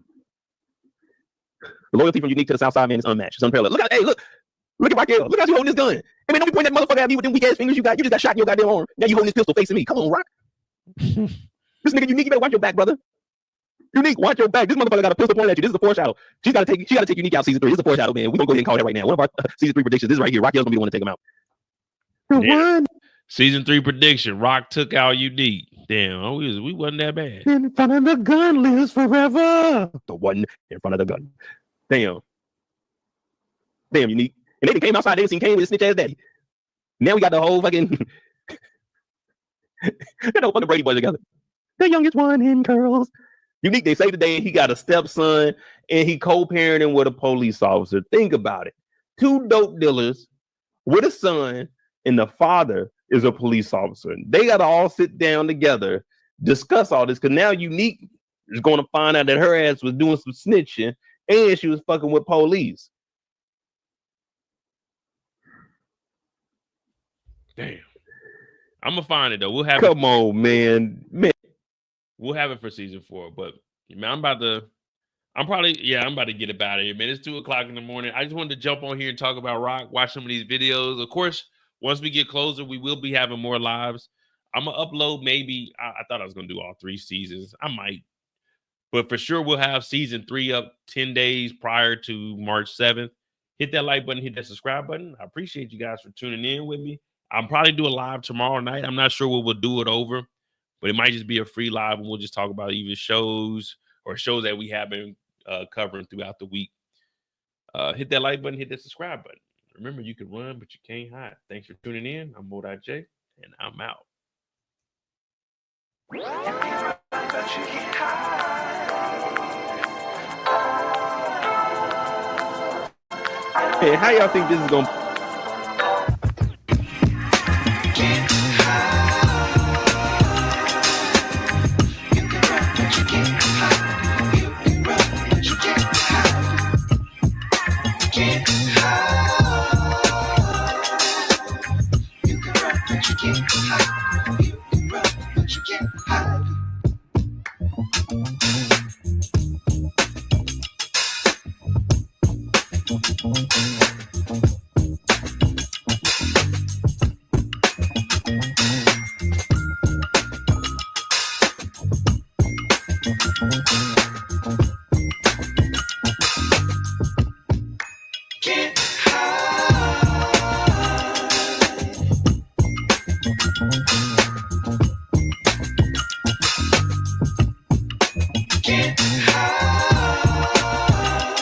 The loyalty from Unique to the Southside, man, is unmatched. It's unparalleled. Look at Raquel. Look how you holding this gun. I mean, don't be pointing that motherfucker at me with them weak ass fingers you got. You just got shot in your goddamn arm. Now you holding this pistol facing me. Come on, Raq. This nigga Unique, you better watch your back, brother. Unique, watch your back. This motherfucker got a pistol pointed at you. This is a foreshadow. She gotta take Unique out season 3. This is a foreshadow, man. We're gonna go ahead and call that right now. One of our season 3 predictions. This is right here. Raquel's gonna be the one to take him out. Yeah. Season 3 prediction. Raq took out Unique. Damn, we wasn't that bad. In front of the gun lives forever. The one in front of the gun. Damn, Unique. And they came outside, they seen Kane with his snitch ass daddy. Now we got the whole fucking got the fucking Brady boys together. The youngest one in curls. Unique, they saved the day. He got a stepson and he co-parenting with a police officer. Think about it. 2 dope dealers with a son, and the father is a police officer. They got to all sit down together, discuss all this, because now Unique is going to find out that her ass was doing some snitching and she was fucking with police. Damn. I'm gonna find it though. We'll have Come on, man. We'll have it for season 4. But man, I'm about to get up out of here, man. It's 2:00 in the morning. I just wanted to jump on here and talk about Raq, watch some of these videos. Of course, once we get closer, we will be having more lives. I'm gonna upload maybe. I thought I was gonna do all 3 seasons. I might, but for sure we'll have season 3 up 10 days prior to March 7th. Hit that like button, hit that subscribe button. I appreciate you guys for tuning in with me. I'll probably do a live tomorrow night. I'm not sure what we'll do it over, but it might just be a free live and we'll just talk about even shows or shows that we have been covering throughout the week. Hit that like button, hit that subscribe button. Remember, you can run, but you can't hide. Thanks for tuning in. I'm Monet J, and I'm out. Hey, how y'all think this is gonna